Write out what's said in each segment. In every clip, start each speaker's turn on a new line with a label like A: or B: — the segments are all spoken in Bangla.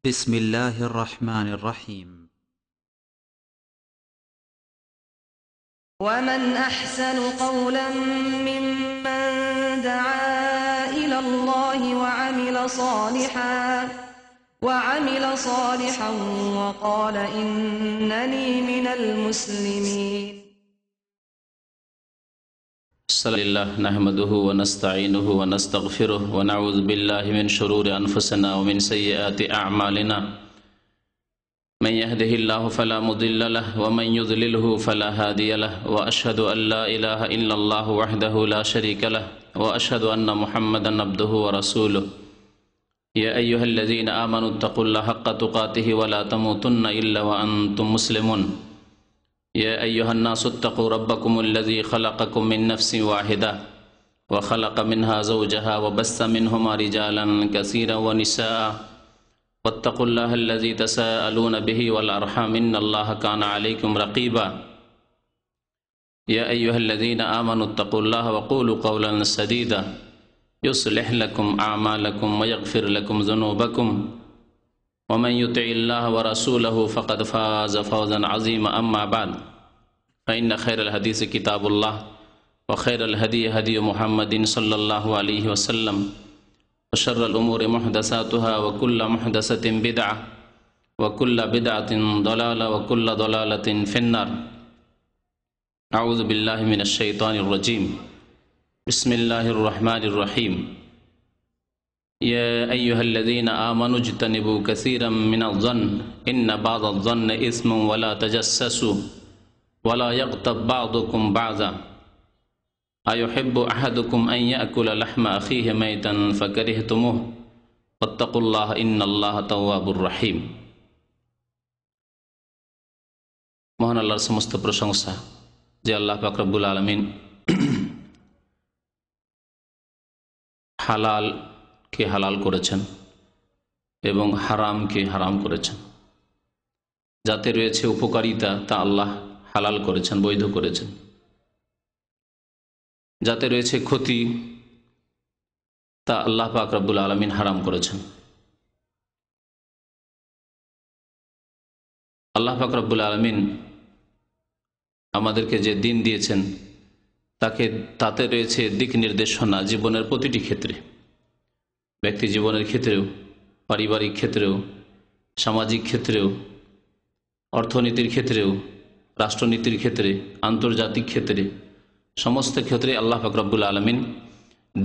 A: بسم الله الرحمن الرحيم.
B: ومن أحسن قولا ممن دعا إلى الله وعمل صالحا وقال إنني من المسلمين.
C: لله نحمده ونستعينه ونستغفره ونعوذ بالله من شرور أنفسنا ومن سيئات أعمالنا من يهده الله فلا مضل له ومن يضلله فلا هادي له وأشهد أن لا إله إلا الله وحده لا شريك له وأشهد أن محمدا عبده ورسوله يا أيها الذين آمنوا اتقوا الله حق تقاته ولا تموتن إلا وأنتم مسلمون يا أيها الناس اتقوا ربكم الذي خلقكم من نفس واحدة وخلق منها زوجها وبث منهما رجالا كثيرا ونساء واتقوا الله الذي تساءلون به والأرحام إن الله كان عليكم رقيبا يا أيها الذين آمنوا اتقوا الله وقولوا قولا سديدا يصلح لكم أعمالكم ويغفر لكم ذنوبكم ومن يطع الله ورسوله فقد فاز فوزا عظيما أما بعد فإن خير الحديث كتاب الله وخير الهدي هدي محمد صلى الله عليه وسلم وشر الأمور محدثاتها وكل محدثة بدعة وكل بدعة ضلالة وكل ضلالة في النار. أعوذ بالله من الشيطان الرجيم. بسم الله الرحمن الرحيم. يا أيها الذين آمنوا اجتنبوا كثيرا من الظن إن بعض الظن إثم ولا تجسسوا ولا يغتب بعضكم بعضا أيحب أحدكم أن يأكل لحم أخيه ميتا فكرهتموه واتقوا الله إن الله تواب رحيم. মহান আল্লাহর সমস্ত প্রশংসা যে আল্লাহ পাক রব্বুল আলামিন হালালকে হালাল করেছেন এবং হারামকে হারাম করেছেন। যাতে রয়েছে উপকারিতা তা আল্লাহ হালাল করেছেন, বৈধ করেছেন। যাতে রয়েছে ক্ষতি তা আল্লাহ পাক রব্বুল আলামিন হারাম করেছেন। আল্লাহ পাক রব্বুল আলামিন আমাদেরকে যে দিন দিয়েছেন তাতে রয়েছে দিক নির্দেশনা জীবনের প্রতিটি ক্ষেত্রে, ব্যক্তি জীবনের ক্ষেত্রেও, পারিবারিক ক্ষেত্রেও, সামাজিক ক্ষেত্রেও, অর্থনীতির ক্ষেত্রেও, রাষ্ট্রনীতির ক্ষেত্রে, আন্তর্জাতিক ক্ষেত্রে, সমস্ত ক্ষেত্রে আল্লাহ পাক রব্বুল আলামিন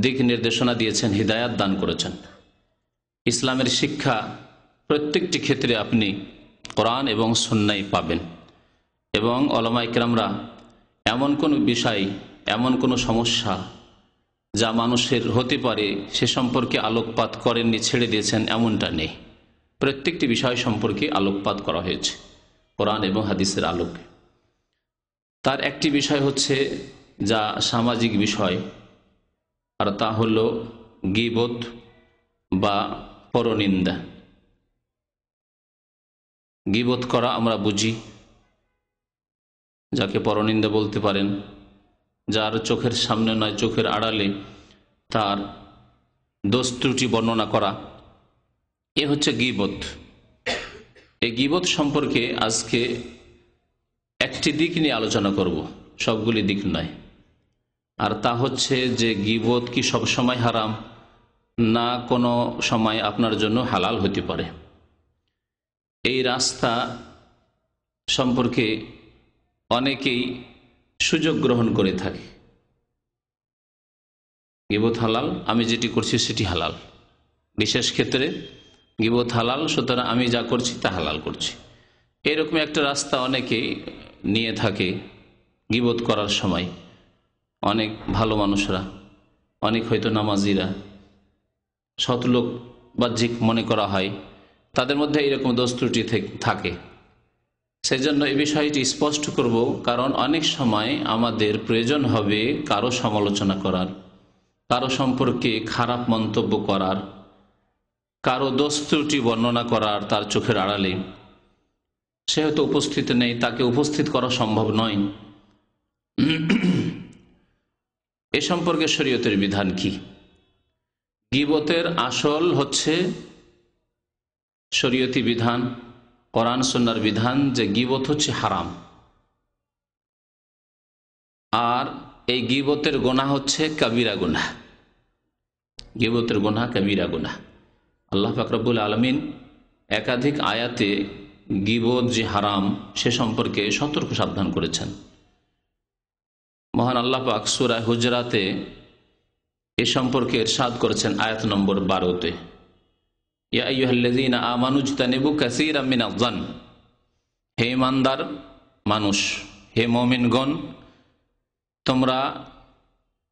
C: দিক নির্দেশনা দিয়েছেন, হিদায়াত দান করেছেন। ইসলামের শিক্ষা প্রত্যেকটি ক্ষেত্রে আপনি কোরআন এবং সুন্নাহ পাবেন এবং উলামা ইকরামরা এমন কোনো বিষয়, এমন কোনো সমস্যা যা মানুষের হতে পারে সে সম্পর্কে আলোকপাত করেননি, ছেড়ে দিয়েছেন, এমনটা নেই। প্রত্যেকটি বিষয় সম্পর্কে আলোকপাত করা হয়েছে কোরআন এবং হাদিসের আলোকে। তার একটি বিষয় হচ্ছে যা সামাজিক বিষয়, আর তা হল গীবত বা পরনিন্দা। গীবত করা আমরা বুঝি, যাকে পরনিন্দা বলতে পারেন, যার চোখের সামনে নয় চোখের আড়ালে তার দোষ ত্রুটি বর্ণনা করা, এ হচ্ছে গীবত। এই গীবত সম্পর্কে আজকে একটি দিক নিয়ে আলোচনা করব, সবগুলি দিক নয়। আর তা হচ্ছে যে গীবত কি সব সময় হারাম, না কোনো সময় আপনার জন্য হালাল হতে পারে। এই রাস্তা সম্পর্কে অনেকেই সুযোগ গ্রহণ করে থাকে। গীবত হালাল, আমি যেটি করছি সেটি হালাল। বিশেষ ক্ষেত্রে গীবত হালাল, সুতরাং আমি যা করছি তা হালাল করছি। এরকম একটা রাস্তা অনেকেই নিয়ে থাকে গীবত করার সময়। অনেক ভালো মানুষরা, অনেক হয়তো নামাজিরা, সৎলোক বাহ্যিক মনে করা হয়, তাদের মধ্যে এরকম দোষ ত্রুটি থাকে। সেজন্য এই বিষয়টি স্পষ্ট করব, কারণ অনেক সময় আমাদের প্রয়োজন হবে কারো সমালোচনা করার, কারো সম্পর্কে খারাপ মন্তব্য করার, কারো দোষ ত্রুটি বর্ণনা করার তার চোখের আড়ালে। সে হয়তো উপস্থিত নেই, তাকে উপস্থিত করা সম্ভব নয়। এ সম্পর্কে শরীয়তের বিধান কি? গীবতের আসল হচ্ছে শরীয়তি বিধান, কোরআন সুন্নাহর বিধান যে গীবত হচ্ছে হারাম, আর এই গীবতের গুনাহ হচ্ছে কবিরা গুনাহ। গীবতের গুনাহ কবিরা গুনাহ। আল্লাহ পাক রব্বুল আলামিন একাধিক আয়াতে গীবত যে হারাম সে সম্পর্কে সতর্ক সাবধান করেছেন। মহান আল্লাহ পাক সূরা হুজরাতে এ সম্পর্কে ইরশাদ করেছেন আয়াত নম্বর 12-তে, ইয়া আইয়ুহাল্লাযীনা আমানু ইজতানিবু কাসীরাম মিনাজ-জান, হে ঈমানদার মানুষ, হে মুমিনগণ, তোমরা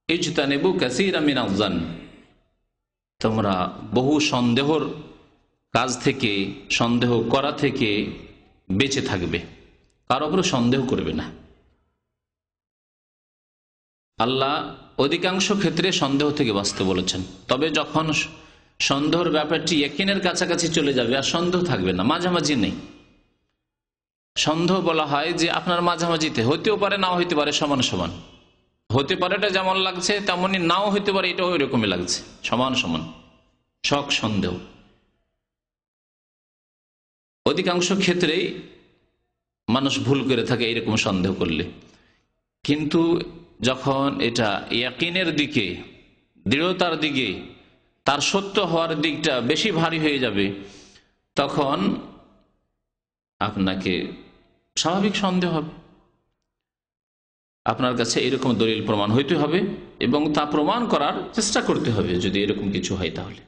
C: ইজতানিবু কাসীরাম মিনাজ-জান, তোমরা বহু সন্দেহর কাজ থেকে, সন্দেহ করা থেকে বেঁচে থাকবে, কারো উপর সন্দেহ করবে না। আল্লাহ অধিকাংশ ক্ষেত্রে সন্দেহ থেকে বাঁচতে বলেছেন, তবে যখন সন্দেহের ব্যাপারটি ইয়াকিনের কাছাকাছি চলে যাবে আর সন্দেহ থাকবে না, মাঝামাঝি নেই। সন্দেহ বলা হয় যে আপনার মাঝামাঝিতে হতেও পারে, নাও হইতে পারে, সমান সমান হতে পারে, এটা যেমন লাগছে তেমনই নাও হইতে পারে, এটা ওই রকমই লাগছে, সমান সমান শক সন্দেহ। অধিকাংশ ক্ষেত্রেই মানুষ ভুল করে থাকে এইরকম সন্দেহ করলে, কিন্তু যখন এটা ইয়াকিনের দিকে, দৃঢ়তার দিকে, তার সত্য হওয়ার দিকটা বেশি ভারী হয়ে যাবে, তখন আপনাকে স্বাভাবিক সন্দেহ হবে। আপনার কাছে এরকম দলিল প্রমাণ হইতে হবে এবং তা প্রমাণ করার চেষ্টা করতে হবে যদি এরকম কিছু হয় তাহলে।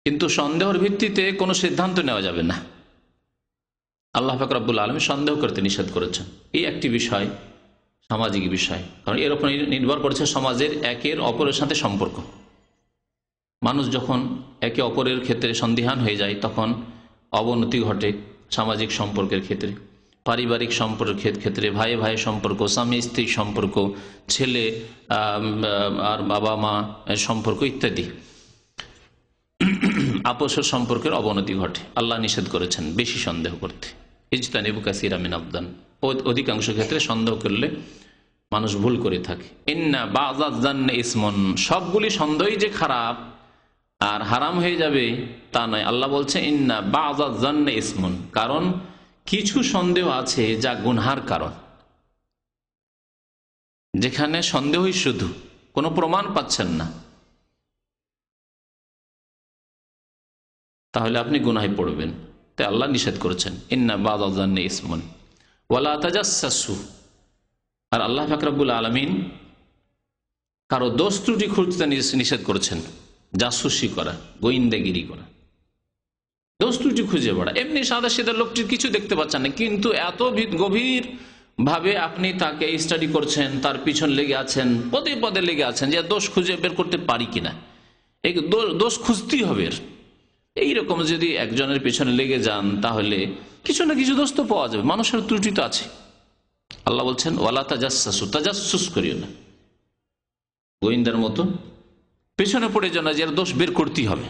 C: কিন্তু সন্দেহের ভিত্তিতে কোনো সিদ্ধান্ত নেওয়া যাবে না। আল্লাহ পাক রব্বুল আলামিন সন্দেহ করতে নিষেধ করেছেন। এই একটি বিষয়, সামাজিক বিষয়, কারণ এর উপর নির্ভর করছে সমাজের একের অপরের সাথে সম্পর্ক। মানুষ যখন একে অপরের ক্ষেত্রে সন্দিহান হয়ে যায় তখন অবনতি ঘটে সামাজিক সম্পর্কের ক্ষেত্রে, পারিবারিক সম্পর্কের ক্ষেত্রে, ভাই ভাই সম্পর্ক, স্বামী স্ত্রী সম্পর্ক, ছেলে আর বাবা মা সম্পর্ক ইত্যাদি আপসের সম্পর্কের অবনতি ঘটে। আল্লাহ নিষেধ করেছেন বেশি সন্দেহ করতে। ইজতানিবু কাসীরাম মিনাজ-জান, অধিকাংশ ক্ষেত্রে সন্দেহ করলে মানুষ ভুল করে থাকে। ইন্না বা'যায-যান্নি ইসমুন, সবগুলি সন্দেহই যে খারাপ আর হারাম হয়ে যাবে তা নয়। আল্লাহ বলছে ইন্না বা'যায-যান্নি ইসমুন, কারণ কিছু সন্দেহ আছে যা গুনহার কারণ। যেখানে সন্দেহই শুধু, কোনো প্রমাণ পাচ্ছেন না, তাহলে আপনি গুনাহে পড়বেন। তাই আল্লাহ নিষেধ করেছেন ইন্না বা'যায-যান্নি ইসমুন ওয়ালা তাজাসসু। আর আল্লাহ পাক রব্বুল আলামিন কারো দোষ ত্রুটি খুঁজতে নিষেধ করেছেন, জাসুসি করা, গোয়েন্দাগিরি করা, দোষ ত্রুটি খুঁজে বেড়া। এমনি সাদা সিধা লোকটির কিছু দেখতে পাচ্ছেন না, কিন্তু এত গভীর ভাবে আপনি তাকে স্টাডি করছেন, তার পিছন লেগে আছেন, পদে পদে লেগে আছেন যে দোষ খুঁজে বের করতে পারি কিনা, এই দোষ খুঁজতেই হবে। এইরকম যদি একজনের পিছনে লেগে যান তাহলে কিছু না কিছু দোষ তো পাওয়া যাবে, মানুষের ত্রুটি তো আছে। আল্লাহ বলছেন ওয়ালা তাজাসসু, তাজাসসুস করিও না, গোয়েন্দার মতো পেছনে পড়ে যান না, যে দোষ বের করতেই হবে,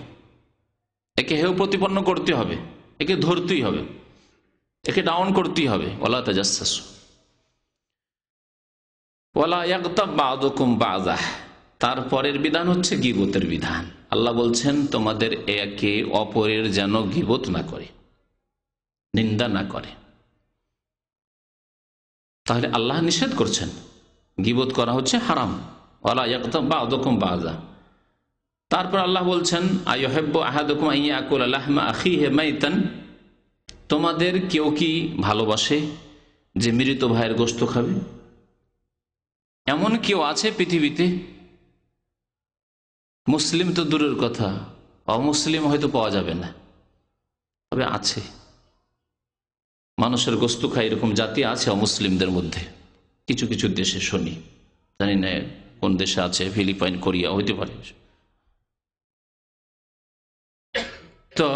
C: একে হেয় প্রতিপন্ন করতে হবে, একে ধরতেই হবে, একে ডাউন করতেই হবে। ওয়ালা তাজাসসু ওয়ালা ইয়াগতাব বা'দুকুম বা'যা। তারপরের বিধান হচ্ছে গীবতের বিধান। আল্লাহ বলছেন তোমাদের একে অপরের যেন গীবত না করে, নিন্দা না করে। তাহলে আল্লাহ নিষেধ করছেন, গীবত করা হচ্ছে হারাম। ওয়ালা ইয়াগতাব বা'দুকুম বা'যা। তারপর আল্লাহ বলছেন আইয়ুহিব্বু আহাদুকুম আন ইয়াকুলা লাহমা আখিহি মাইতান, তোমাদের কেউ কি ভালোবাসে যে মৃত ভাইয়ের গোশত খাবে? এমন কেউ আছে পৃথিবীতে? মুসলিম তো দূরের কথা, অমুসলিম হয়তো পাওয়া যাবে না, তবে আছে। মানুষের গোশত খায় এরকম জাতি আছে অমুসলিমদের মধ্যে, কিছু কিছু দেশে শুনি, জানি না কোন দেশে আছে, ফিলিপাইন, কোরিয়া হইতে পারে। তো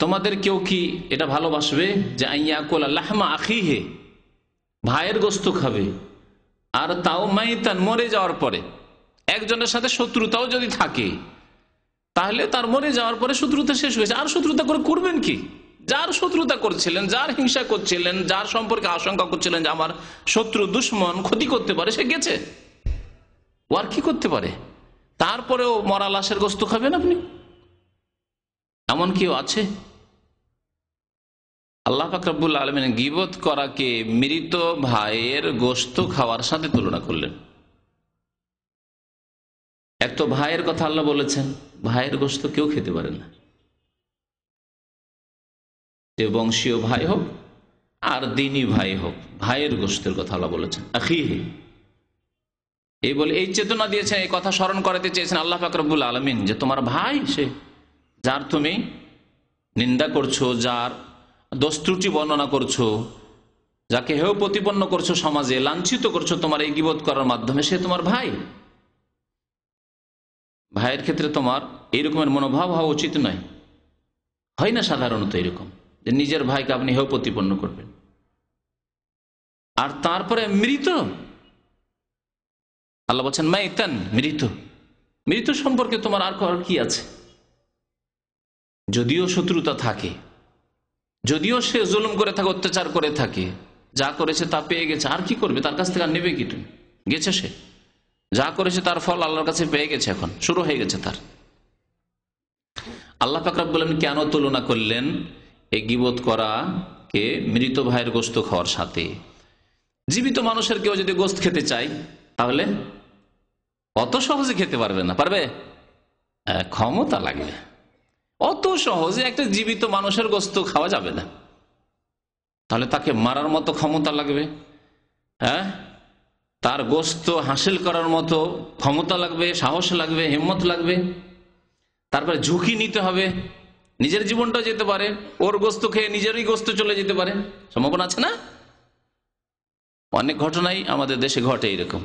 C: তোমাদের কেউ কি এটা ভালোবাসবে যে আইয়াকুলা লাহমা আখিহি, ভাইয়ের গোশত খাবে, আর তাও মাইতান, মরে যাওয়ার পরে? একজনের সাথে শত্রুতাও যদি থাকে তাহলে তার মরে যাওয়ার পরে শত্রুতা শেষ হয়েছে, আর শত্রুতা করে করবেন কি? যার শত্রুতা করছিলেন, যার হিংসা করছিলেন, যার সম্পর্কে আশঙ্কা করছিলেন যে আমার শত্রু দুশ্মন ক্ষতি করতে পারে, সে গেছে, ও আর কি করতে পারে? তারপরেও মরা লাশের গোশত খাবেন আপনি? এমন কেউ আছে? আল্লাহ পাক রব্বুল আলামিন গীবত করাকে মৃত ভাইয়ের গোশত খাওয়ার সাথে তুলনা করলেন। এক তো ভাইয়ের কথা আল্লাহ বলেছেন, ভাইয়ের গোশত কেউ খেতে পারে না, যে বংশীয় ভাই হোক আর দিনী ভাই হোক, ভাইয়ের গোশতের কথা আল্লাহ বলেছেন আখিহি। এই বলে এই চেতনা দিয়েছেন, এই কথা স্মরণ করাতে চেয়েছেন আল্লাহ পাক রব্বুল আলামিন, যে তোমার ভাই সে, যার তুমি নিন্দা করছো, যার দোষ ত্রুটি বর্ণনা করছো, যাকে হেয় প্রতিপন্ন করছো, সমাজে লাঞ্ছিত করছো তোমার এই গীবত করার মাধ্যমে, সে তোমার ভাই। ভাইয়ের ক্ষেত্রে তোমার এই রকমের মনোভাব হওয়া উচিত নয়। হয় না সাধারণত এরকম, যে নিজের ভাইকে আপনি হেয় প্রতিপন্ন করবেন। আর তারপরে মৃত, আল্লাহ বলছেন মাইতান, মৃত। মৃত সম্পর্কে তোমার আর কি আছে? যদিও শত্রুতা থাকে, যদিও সে জুলুম করে থাকে, অত্যাচার করে থাকে, যা করেছে তা পেয়ে গেছে, আর কি করবে? তার কাছ থেকে আর নেবে কি তুমি? গেছে সে, যা করেছে তার ফল আল্লাহর কাছে পেয়ে গেছে, এখন শুরু হয়ে গেছে তার। আল্লাহ পাক রব্বুল আলামিন কেন তুলনা করলেন এই গীবত করাকে মৃত ভাইয়ের গোশত খাওয়ার সাথে? জীবিত মানুষের কেউ যদি গোশত খেতে চায়, তাহলে অত সহজে খেতে পারবে না। পারবে? ক্ষমতা লাগবে। অত সহজে একটা জীবিত মানুষের গোশত খাওয়া যাবে না। তাহলে তাকে মারার মতো ক্ষমতা লাগবে, হ্যাঁ, তার গোশত হাসিল করার মতো ক্ষমতা লাগবে, সাহস লাগবে, হিম্মত লাগবে। তারপরে ঝুঁকি নিতে হবে, নিজের জীবনটা যেতে পারে, ওর গোশত খেয়ে নিজেরই গোশত চলে যেতে পারে, সম্ভাবনা আছে না? অনেক ঘটনাই আমাদের দেশে ঘটে এরকম,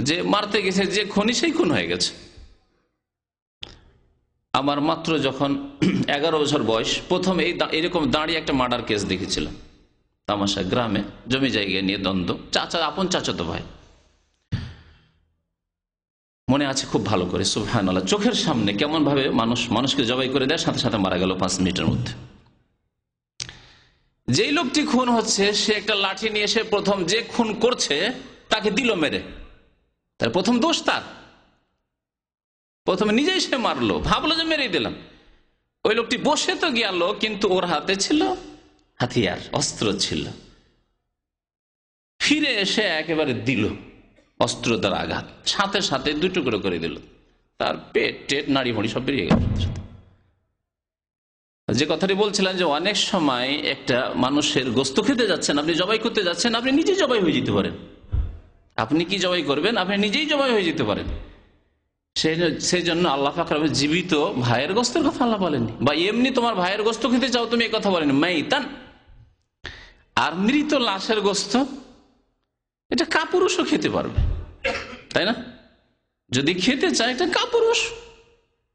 C: যে মারতে গেছে যে খুনি, সেই খুন হয়ে গেছে। আমার মাত্র যখন 11 বছর বয়স, প্রথম এরকম দাঁড়িয়ে একটা মার্ডার কেস দেখেছিলাম তামাশা গ্রামে, জমি জায়গা নিয়ে দ্বন্দ্ব, আপন চাচাতো ভাই। মনে আছে খুব ভালো করে, সুবহানাল্লাহ, চোখের সামনে কেমন ভাবে মানুষকে জবাই করে দেয়, সাথে সাথে মারা গেল 5 মিনিটের মধ্যে। যেই লোকটি খুন হচ্ছে, সে একটা লাঠি নিয়ে এসে প্রথম যে খুন করছে তাকে দিল মেরে। তার প্রথম দোষ তার, প্রথমে নিজেই সে মারলো, ভাবলো যে মেরেই দিলাম। ওই লোকটি বসে তো গেল, কিন্তু ওর হাতে ছিল হাতিয়ার, অস্ত্র ছিল। ফিরে এসে একেবারে দিল অস্ত্র দ্বারা আঘাত, সাথে সাথে 2 টুকরো করে দিল, তার পেট টেট নাড়ি ভড়ি সব বেরিয়ে গেল। যে কথাটি বলছিলাম, যে অনেক সময় একটা মানুষের গোশত খেতে যাচ্ছেন, আপনি জবাই করতে যাচ্ছেন, আপনি নিজেই জবাই হয়ে যেতে পারেন। আপনি কি জবাই করবেন? আপনি নিজেই জবাই হয়ে যেতে পারেন। সেই জন্য আল্লাহ পাক জীবিত ভাইয়ের গোশতের কথা আল্লাহ বলেননি, বা এমনি তোমার ভাইয়ের গোশত খেতে চাও তুমি, এই কথা বলেনি, মাইতান। আর মৃত লাশের গোশত, এটা কাপুরুষও খেতে পারবে, তাই না? যদি খেতে চায়, এটা কাপুরুষ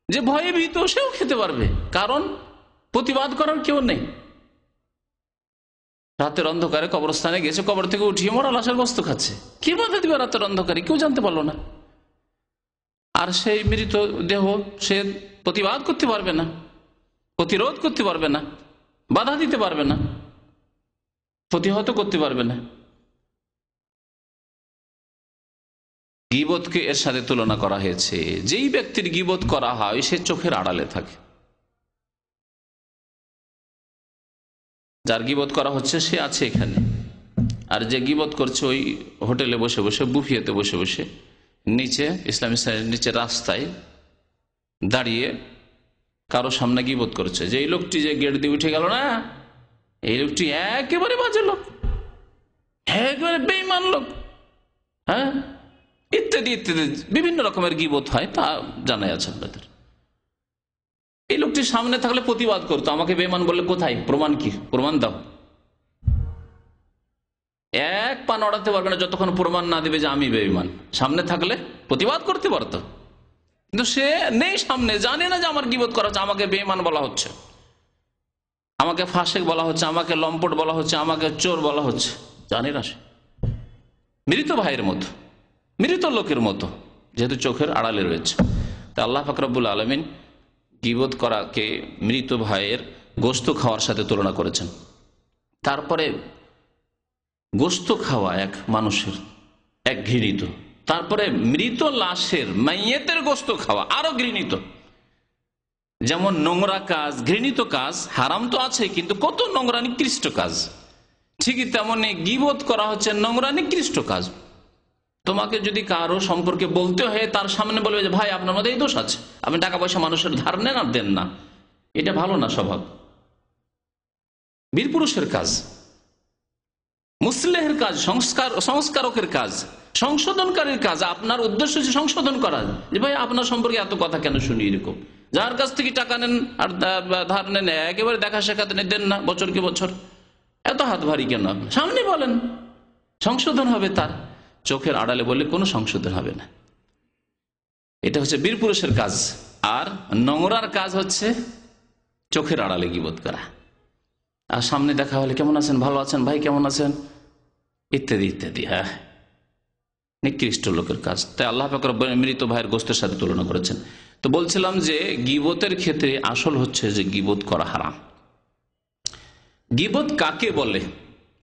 C: যে ভয়ে ভীত, সেও খেতে পারবে, কারণ প্রতিবাদ করার কেউ নেই। রাতের অন্ধকারে কবরস্থানে গেছে, কবর থেকে উঠিয়ে মরা লাশের গোশত খাচ্ছে, কি বাধা দিবে? রাতের অন্ধকারে কেউ জানতে পারলো না। আর সেই মৃত দেহ সে প্রতিবাদ করতে পারবে না, প্রতিরোধ করতে পারবে না, বাধা দিতে পারবে না, প্রতিহত করতে পারবে না। গীবতকে এর সাথে তুলনা করা হয়েছে। যেই ব্যক্তির গীবত করা হয়, সে চোখের আড়ালে থাকে। যার গীবত করা হচ্ছে সে আছে এখানে, আর যে গীবত করছে ওই হোটেলে বসে বসে, বুফিয়েতে বসে বসে, নিচে ইসলামী নিচে রাস্তায় দাঁড়িয়ে কারো সামনে গীবত করছে, যে এই লোকটি যে গেট দিয়ে উঠে গেল না, এই লোকটি একেবারে বাজে লোক, একেবারে বেঈমান লোক, হ্যাঁ, ইত্যাদি ইত্যাদি বিভিন্ন রকমের গীবত হয়, তা জানাই আছে আপনাদের। এই লোকটি সামনে থাকলে প্রতিবাদ করতো, আমাকে বেঈমান বললে কোথায় প্রমাণ, কি প্রমাণ দাও। এক পা নড়াতে পারবে না যতক্ষণ প্রমাণ না দেবে যে আমি বেঈমান। সামনে থাকলে প্রতিবাদ করতে পারতো, কিন্তু সে নেই সামনে, জানে না যে আমার গীবত করা হচ্ছে, আমাকে বেঈমান বলা হচ্ছে, আমাকে ফাসেক বলা হচ্ছে, আমাকে লম্পট বলা হচ্ছে, আমাকে চোর বলা হচ্ছে, জানে না। সে মৃত ভাইয়ের মতো, মৃত লোকের মতো, যেহেতু চোখের আড়ালে রয়েছে। তা আল্লাহ পাক রব্বুল আলামিন গীবত করাকে মৃত ভাইয়ের গোশত খাওয়ার সাথে তুলনা করেছেন। তারপরে গোশত খাওয়া এক মানুষের এক ঘৃণিত, তারপরে মৃত লাশের মাইয়েতের গোশত খাওয়া আরো ঘৃণিত। যেমন নোংরা কাজ, ঘৃণিত কাজ, হারাম তো আছে, কিন্তু কত নোংরা নিকৃষ্ট কাজ, ঠিকই তেমনি গীবত করা হচ্ছে নোংরা নিকৃষ্ট কাজ। তোমাকে যদি কারো সম্পর্কে বলতে হয়, তার সামনে বলবে যে ভাই আপনার মধ্যে এই দোষ আছে, আপনি টাকা পয়সা মানুষের ধার নেন আর দেন না, এটা ভালো না স্বভাব। বীর পুরুষের কাজ, মুসলিহের কাজ, সংস্কারকের কাজ, সংশোধনকারীর কাজ। আপনার উদ্দেশ্য হচ্ছে সংশোধন করা, যে ভাই আপনার সম্পর্কে এত কথা কেন শুনি, এরকম যার কাছ থেকে টাকা নেন আর ধার নেন, একেবারে দেখা শেখাতে দেন না বছর কি বছর, এত হাত ভারী কেন, সামনে বলেন, সংশোধন হবে তার। চোখের আড়ালে বললে কোনো সংশোধন হবে না। এটা হচ্ছে বীর পুরুষের কাজ। আর নোংরার কাজ হচ্ছে চোখের আড়ালে গীবত করা, আর সামনে দেখা হলে কেমন আছেন, ভালো আছেন ভাই, কেমন আছেন, ইত্যাদি ইত্যাদি। হ্যাঁ, নিকৃষ্ট লোকের কাজ। তাই আল্লাহ পাক রব্বুল আলামিন মৃত ভাইয়ের গোশতের সাথে তুলনা করেছেন। তো বলছিলাম যে গীবতের ক্ষেত্রে আসল হচ্ছে যে গীবত করা হারাম। গীবত কাকে বলে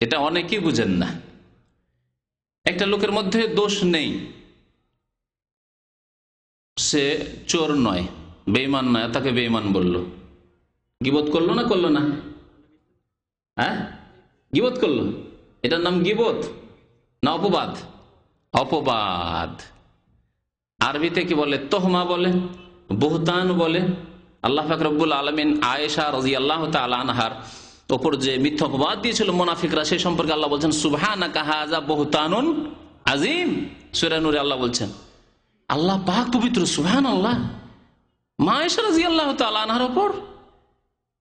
C: এটা অনেকেই বুঝেন না। একটা লোকের মধ্যে দোষ নেই, সে চোর নয়, বেঈমান নয়, তাকে বেঈমান বলল, গীবত করলো না করলো না? হ্যাঁ, গীবত করলো, এটার নাম গীবত না অপবাদ? অপবাদ। আরবিতে কি বলে? তোহমা বলে, বুহতান বলে। আল্লাহ পাক রব্বুল আলামিন আয়েশা রাদিয়াল্লাহু তাআলা আনহার ওপর যে মিথ্যা অপবাদ দিয়েছিল মুনাফিকরা, সেই সম্পর্কে আল্লাহ বলছেন সুবহানাকা হাযা বুহতানুন আযীম। সূরা নূরে আল্লাহ বলছেন, আল্লাহ পাক পবিত্র, সুবহানাল্লাহ। মা আয়েশা রাদিয়াল্লাহু তাআলা আনহার ওপর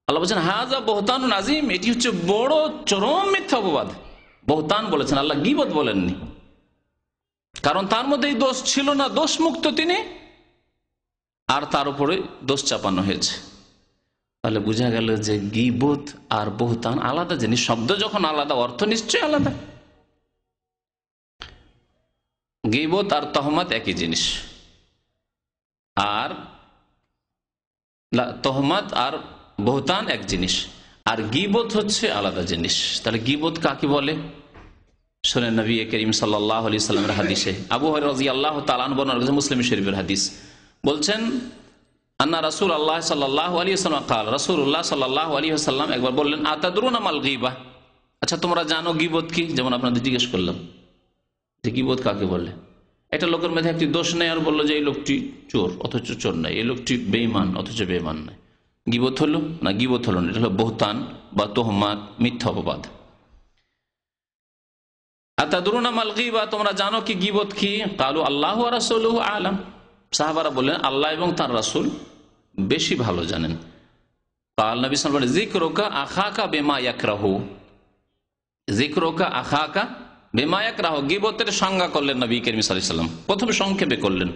C: আল্লাহ বলছেন হাযা বুহতানুন আযীম, এটি হচ্ছে বড় চরম মিথ্যা অপবাদ। বুহতান বলেছেন, আল্লাহ গীবত বলেননি, কারণ তার মধ্যে এই দোষ ছিল না, দোষ মুক্ত তিনি, আর তার উপরে দোষ চাপানো হয়েছে। তাহলে বোঝা গেল যে গীবত আর বুহতান আলাদা জিনিস। শব্দ যখন আলাদা, অর্থ নিশ্চয়ই আলাদা। গীবত আর তহমত একই জিনিস, আর তহমত আর বুহতান এক জিনিস, আর গীবত হচ্ছে আলাদা জিনিস। তাহলে গীবত কাকে বলে? শোনেন নবী করিম সাল্লাল্লাহু আলাইহি সাল্লামের হাদিসে, আবু হুরায়রা রাদিয়াল্লাহু তাআলা আনহু বর্ণনা করেছেন, মুসলিম শরীফের হাদিস, বলছেন আন্না রাসূলুল্লাহ সাল্লাল্লাহু আলাইহি ওয়াসাল্লাম قال, রাসূলুল্লাহ সাল্লাল্লাহু আলাইহি ওয়াসাল্লাম একবার বললেন, আতাদরুনা মাল গীবা, আচ্ছা তোমরা জানো গীবত কি? যেমন আপনাদের জিজ্ঞেস করলাম যে গীবত কাকে বলে। একটা লোকের মধ্যে একটি দোষ নেই, আর বললো যে এই লোকটি চোর, অথচ চোর নাই, এই লোকটি বেঈমান, অথচ বেঈমান নাই। গীবত হলো না? গীবত হলো না, এটা হলো বুহতান বা তোহমাত, মিথ্যা অপবাদ। আতাদরুনা মাল গীবা, তোমরা জানো কি গীবত কি? কালু আল্লাহু ওয়া রাসূলুহু আ'লাম, সাহাবারা বললেন আল্লাহ এবং তার রাসূল বেশি ভালো জানেন। কাল নবী সাল্লাল্লাহু আলাইহি ওয়াসাল্লাম, যিকরুকা আখাকা বিমা ইয়াকরাহু, যিকরুকা আখাকা বিমা ইয়াকরাহু, গীবতের সংজ্ঞা করলেন নবী করিম সাল্লাল্লাহু আলাইহি ওয়াসাল্লাম, প্রথম সংক্ষেপে করলেন,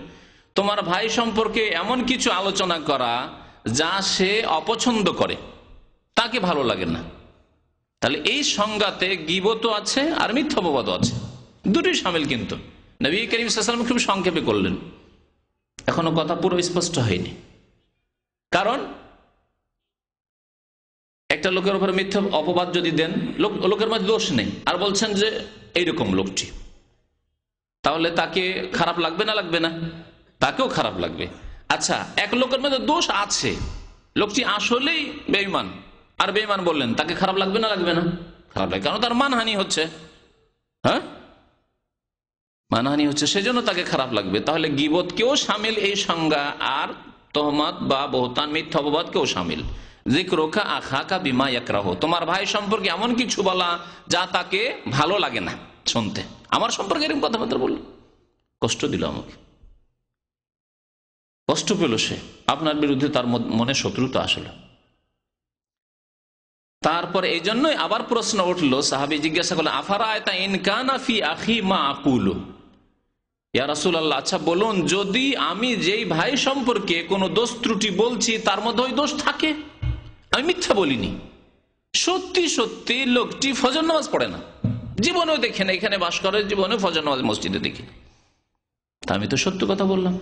C: তোমার ভাই সম্পর্কে এমন কিছু আলোচনা করা যা সে অপছন্দ করে, তাকে ভালো লাগে না। তাহলে এই সংজ্ঞাতে গীবতও আছে আর মিথ্যা অপবাদও আছে, দুটোই শামিল। কিন্তু নবী করিম সাল্লাল্লাহু আলাইহি ওয়াসাল্লাম খুব সংক্ষেপে করলেন, এখনো কথা পুরো স্পষ্ট হয়নি। কারণ একটা লোকের উপরে মিথ্যা অপবাদ যদি দেন, লোকের মধ্যে দোষ নেই, আর বলছেন যে এইরকম লোকটি, তাহলে তাকে খারাপ লাগবে না? লাগবে না? তাকেও খারাপ লাগবে। আচ্ছা, এক লোকের মধ্যে দোষ আছে, লোকটি আসলেই বেঈমান, আর বেঈমান বললেন, তাকে খারাপ লাগবে না? লাগবে না? খারাপ লাগে, কারণ তার মানহানি হচ্ছে। হ্যাঁ, মানহানি হচ্ছে, সেজন্য তাকে খারাপ লাগবে। তাহলে গীবত কেও শামিল এই সংজ্ঞা, আর তোহমত বা বুহতান, মিথ্যা অপবাদ কেও শামিল। যিকরুকা আখাকা বিমা ইয়াকরাহু, তোমার ভাই সম্পর্কে এমন কিছু বলা যা তাকে ভালো লাগে না শুনতে। আমার সম্পর্কে এরকম কথাবার্তা বলল, কষ্ট দিল আমাকে, কষ্ট পেল সে, আপনার বিরুদ্ধে তার মনে শত্রুতা আসলো। তারপর এই জন্যই আবার প্রশ্ন উঠলো, সাহাবী জিজ্ঞাসা করলেন, আফারাআতা ইন কানা ফি আখি মা আকুলু, ইয়া রাসূলুল্লাহ, আচ্ছা বলুন, যদি আমি যেই ভাই সম্পর্কে কোনো দোষ ত্রুটি বলছি তার মধ্যে ওই দোষ থাকে, আমি মিথ্যা বলিনি, সত্যি সত্যি লোকটি ফজর নামাজ পড়ে না, জীবনেও দেখে না, এখানে বাস করে, জীবনে ফজর নামাজ মসজিদে দেখি, তা আমি তো সত্য কথা বললাম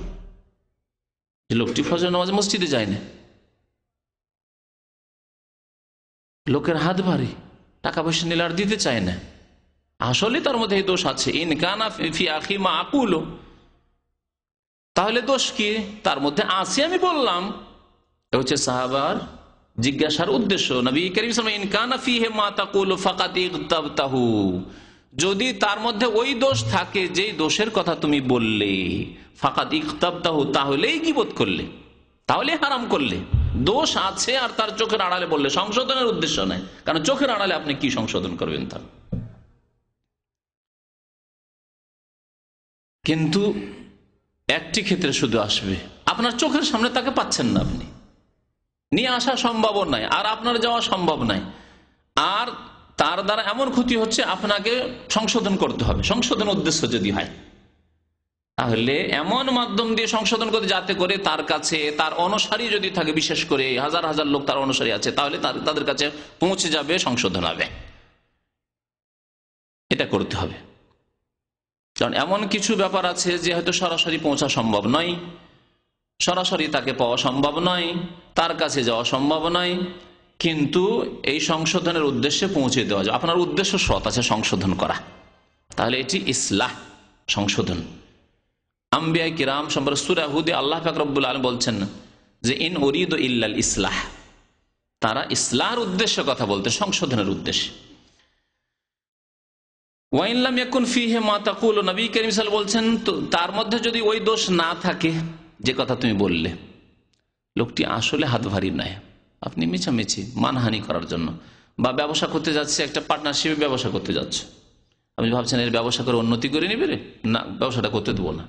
C: যে লোকটি ফজর নামাজ মসজিদে যায় না, লোকের হাত ভারী, টাকা পয়সা নিলে আর দিতে চায় না, আসলে তার মধ্যে এই দোষ আছে। ইন কানা ফি আখি মা আকুলু, তাহলে দোষ কি তার মধ্যে আছে আমি বললাম, এ হচ্ছে সাহাবার জিজ্ঞাসার উদ্দেশ্য। নবী করিম সাল্লাল্লাহু আলাইহি ওয়াসাল্লাম, ইন কানা ফীহি মা তাকুলু ফাকাদ ইগতাবতাহু, যদি তার মধ্যে ওই দোষ থাকে যেই দোষের কথা তুমি বললে, ফাকাদ ইগতাবতাহু, তাহলেই গীবত করলে, তাহলে হারাম করলে। দোষ আছে আর তার চোখের আড়ালে বললে, সংশোধনের উদ্দেশ্য নাই, কারণ চোখের আড়ালে আপনি কি সংশোধন করবেন তার। কিন্তু একটি ক্ষেত্রে শুধু আসবে, আপনার চোখের সামনে তাকে পাচ্ছেন না, আপনি নিয়ে আসা সম্ভব নয়, আর আপনার যাওয়া সম্ভব নয়, আর তার দ্বারা এমন ক্ষতি হচ্ছে আপনাকে সংশোধন করতে হবে, সংশোধন উদ্দেশ্য যদি হয়, তাহলে এমন মাধ্যম দিয়ে সংশোধন করতে, যাতে করে তার কাছে তার অনুসারী যদি থাকে, বিশেষ করে হাজার হাজার লোক তার অনুসারী আছে, তাহলে তাদের কাছে পৌঁছে যাবে, সংশোধন হবে। এটা করতে হবে। কারণ এমন কিছু ব্যাপার আছে যে হয়তো সরাসরি পৌঁছা সম্ভব নয়, সরাসরি তাকে পাওয়া সম্ভব নয়, তার কাছে যাওয়া সম্ভব নয়, কিন্তু এই সংশোধনের উদ্দেশ্যে পৌঁছে দেওয়া যায়। আপনার উদ্দেশ্য সৎ আছে, সংশোধন করা, তাহলে এটি ইসলাহ, সংশোধন। আম্বিয়া কিরাম সম্পর্কে সূরা হুদে আল্লাহ পাক রব্বুল আলামিন বলছেন যে ইন উরিদু ইল্লাল ইসলাহ, তারা ইসলাহর উদ্দেশ্যে কথা বলতে, সংশোধনের উদ্দেশ্যে। ওয়াইন লাম ইয়াকুন ফীহি মা তাকুলু, নবী করিম সাল্লাল্লাহু আলাইহি ওয়াসাল্লাম বলছেন, তো তার মধ্যে যদি ওই দোষ না থাকে যে কথা তুমি বললে, লোকটি আসলে হাত ভারী নয়, আপনি মিছামিছি মানহানি করার জন্য, বা ব্যবসা করতে যাচ্ছে, একটা পার্টনারশিপে ব্যবসা করতে যাচ্ছে, আপনি ভাবছেন এর ব্যবসা করে উন্নতি করে নিবে রে, না ব্যবসাটা করতে দেবো না,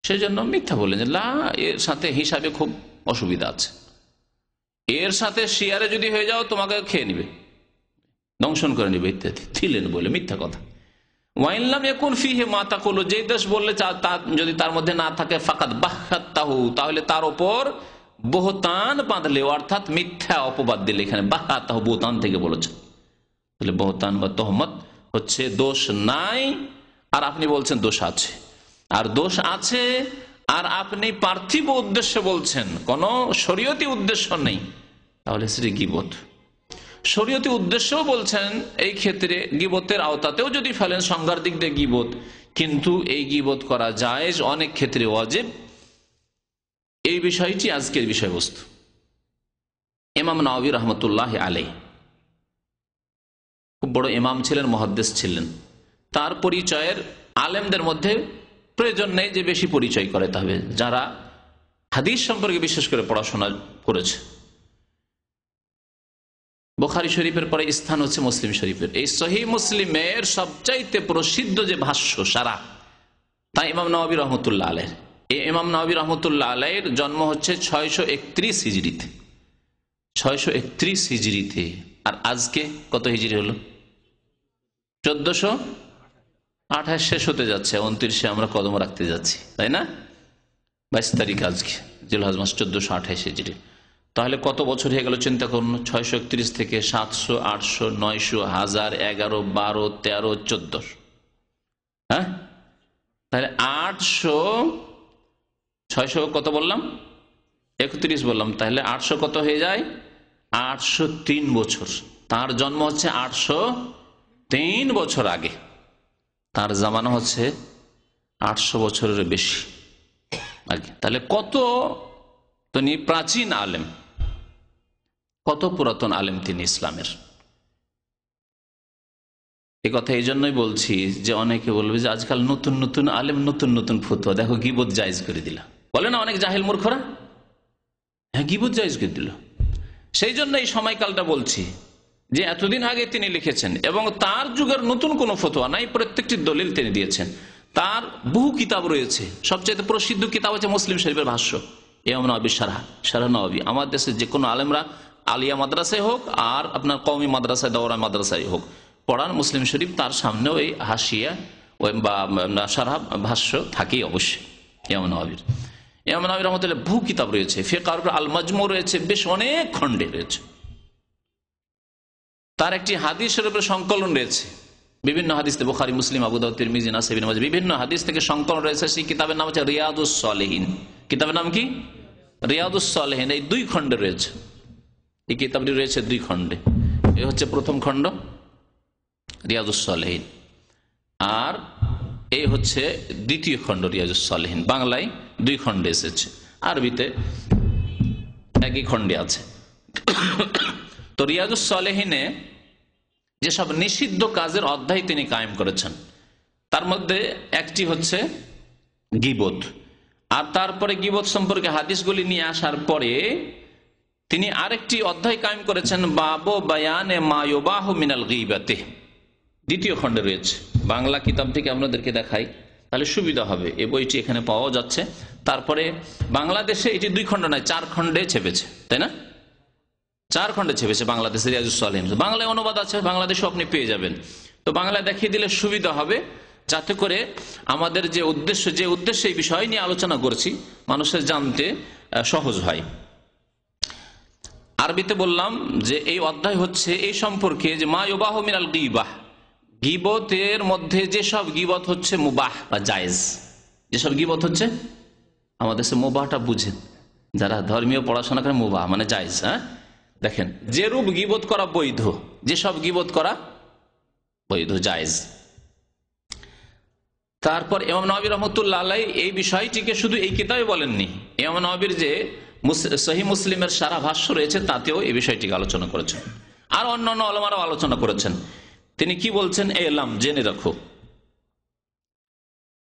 C: সেই জন্য মিথ্যা বললেন যে লা, এর সাথে হিসাবে খুব অসুবিধা আছে, এর সাথে শেয়ারে যদি হয়ে যাও তোমাকে খেয়ে নিবে, দংশন করে নিবে ইত্যাদি, ছিলেন বলে মিথ্যা কথা। ওয়াইন লাম ইয়াকুন ফীহি মা তাকুলু, যে দোষ বললে যদি তার মধ্যে না থাকে, ফাকাদ বাহতাহু, তাহলে তার উপর বহতান বাঁধলে, অর্থাৎ মিথ্যা অপবাদ দিলে। এখানে বাহতাহু বহতান থেকে বলেছে, তাহলে বহতান বা তহমত হচ্ছে দোষ নাই আর আপনি বলছেন দোষ আছে, আর দোষ আছে আর আপনি পার্থিব উদ্দেশ্যে বলছেন, কোন শরীয়তি উদ্দেশ্য নেই, তাহলে সেটি গীবত। শরীয়তি উদ্দেশ্যও বলছেন, এই ক্ষেত্রে গীবতের আওতাতেও যদি ফেলেন, সংজ্ঞার দিক দিয়ে গীবত, কিন্তু এই গীবত করা জায়েজ, অনেক ক্ষেত্রে ওয়াজিব। এই বিষয়টি আজকের বিষয়বস্তু। ইমাম নাওয়াবী রহমতুল্লাহ আলাইহি খুব বড় ইমাম ছিলেন, মুহাদ্দিস ছিলেন। তার পরিচয়ের আলেমদের মধ্যে প্রয়োজন নেই যে বেশি পরিচয় করাতে হবে, যারা হাদিস সম্পর্কে বিশেষ করে পড়াশোনা করেছে। বুখারী শরীফের পরে স্থান হচ্ছে মুসলিম শরীফের। এই সহিহ মুসলিমের সবচাইতে প্রসিদ্ধ যে ভাষ্য সারা, তা ইমাম নাওয়াবী রহমতুল্লাহ আলাইহির। এই ইমাম নাওয়াবী রহমতুল্লাহ আলাইহির জন্ম হচ্ছে 631 হিজরিতে, 631 হিজরিতে। আর আজকে কত হিজরি হলো? 1428 শেষ হতে যাচ্ছে, 29-এ আমরা কদম রাখতে যাচ্ছি, তাই না? 22 তারিখ আজকে, জিলহজ মাস, 1428 হিজরি। তাহলে কত বছর হয়ে গেল চিন্তা করুন। 631 থেকে 700, 800, 900, 1000, 11, 12, 13, 14, হ্যাঁ, তাহলে 800, 600 কত বললাম, 31 বললাম, তাহলে 800 কত হয়ে যায়? 803 বছর। তার জন্ম হচ্ছে 803 বছর আগে, তার জামানা হচ্ছে 800 বছরের বেশি আগে। তাহলে কত তিনি প্রাচীন আলেম, কত পুরাতন আলেম তিনি ইসলামের। এ কথা এই জন্যই বলছি যে অনেকে বলবে যে আজকাল নতুন নতুন আলেম, নতুন নতুন ফতোয়া, দেখো গীবত জায়েজ করে দিল, বলে না অনেক জাহেল মূর্খরা, হ্যাঁ গীবত জায়েজ করে দিল। সেই জন্য এই সময়কালটা বলছি যে এতদিন আগে তিনি লিখেছেন এবং তার যুগের নতুন কোনো ফতোয়া নাই, প্রত্যেকটি দলিল তিনি দিয়েছেন। তার বহু কিতাব রয়েছে, সবচেয়ে প্রসিদ্ধ কিতাব হচ্ছে মুসলিম শরীফের ভাষ্য, ইমাম নাওয়াবী শারহ নাওয়াবী। আমার দেশে যে কোনো আলেমরা, আলিয়া মাদ্রাসায় হোক আর আপনার কওমি মাদ্রাসায়, দাওরা মাদ্রাসায় হোক, পড়ান মুসলিম শরীফ, তার সামনে ওই হাসিয়া বা শারহ ভাষ্য থাকেই অবশ্যই ইমাম নাওয়াবীর। ইমাম নাওয়াবী রাহমাতুল্লাহ বহু কিতাব রয়েছে, ফিকহের উপর আল মাজমু রয়েছে, বেশ অনেক খণ্ডে রয়েছে। তার একটি হাদিস শরীফের সংকলন রয়েছে, বিভিন্ন হাদিস, বুখারী, মুসলিম, আবু দাউদ, তিরমিজি, নাসাঈ, ইবনে মাজাহ, বিভিন্ন হাদিস থেকে সংকলন রয়েছে। সেই কিতাবের নাম হচ্ছে রিয়াদুস সালেহিন। কিতাবের নাম কি? রিয়াদুস সালেহিন। এই 2 খণ্ডে রয়েছে, এই কিতাবটি রয়েছে 2 খণ্ডে। এ হচ্ছে প্রথম খণ্ড রিয়াদুস সালেহিন, আর এই হচ্ছে দ্বিতীয় খণ্ড রিয়াদুস সালেহিন। বাংলায় 2 খণ্ডে এসেছে, আরবিতে একই খণ্ডে আছে। তো রিয়াজুস সালেহিনে যেসব নিষিদ্ধ কাজের অধ্যায় তিনি কায়েম করেছেন, তার মধ্যে একটি হচ্ছে গীবত। আর তারপরে গীবত সম্পর্কে হাদিসগুলি নিয়ে আসার পরে তিনি আরেকটি অধ্যায় কায়েম করেছেন, বাবু বায়ানে মা ইউবাহু মিনাল গীবাতি, দ্বিতীয় খণ্ডে রয়েছে। বাংলা কিতাব থেকে আপনাদেরকে দেখাই, তাহলে সুবিধা হবে। এই বইটি এখানে পাওয়া যাচ্ছে। তারপরে বাংলাদেশে এটি 2 খণ্ড নয়, 4 খণ্ডে ছেপেছে, তাই না? 4 খণ্ডে ছেপেছে বাংলাদেশে রিয়াজুস সালেহিন। বাংলায় অনুবাদ আছে, বাংলাদেশেও আপনি পেয়ে যাবেন। তো বাংলায় দেখিয়ে দিলে সুবিধা হবে, যাতে করে আমাদের যে উদ্দেশ্যে এই বিষয় নিয়ে আলোচনা করছি মানুষের জানতে সহজ হয়। আরবিতে বললাম যে এই অধ্যায় হচ্ছে এই সম্পর্কে যে মা ইউবাহু মিনাল গীবাহ, গীবতের মধ্যে যেসব গীবত হচ্ছে মুবাহ বা জায়েজ, যেসব গীবত হচ্ছে, আমাদের সে মুবাহটা বুঝেন যারা ধর্মীয় পড়াশোনা করেন, মুবাহ মানে জায়েজ। হ্যাঁ, দেখেন যেরূপ গীবত করা বৈধ, যেসব গীবত করা বৈধ, জায়েজ। তারপর ইমাম নবী রহমতুল্লাহ আলাইহি এই বিষয়টিকে শুধু এই কিতাবে বলেননি, ইমাম নবীর যে সহিহ মুসলিমের সারা ভাষ্য রয়েছে তাতেও এই বিষয়টিকে আলোচনা করেছেন, আর অন্যান্য উলামারাও আলোচনা করেছেন। তিনি কি বলছেন, এলাম, জেনে রাখো,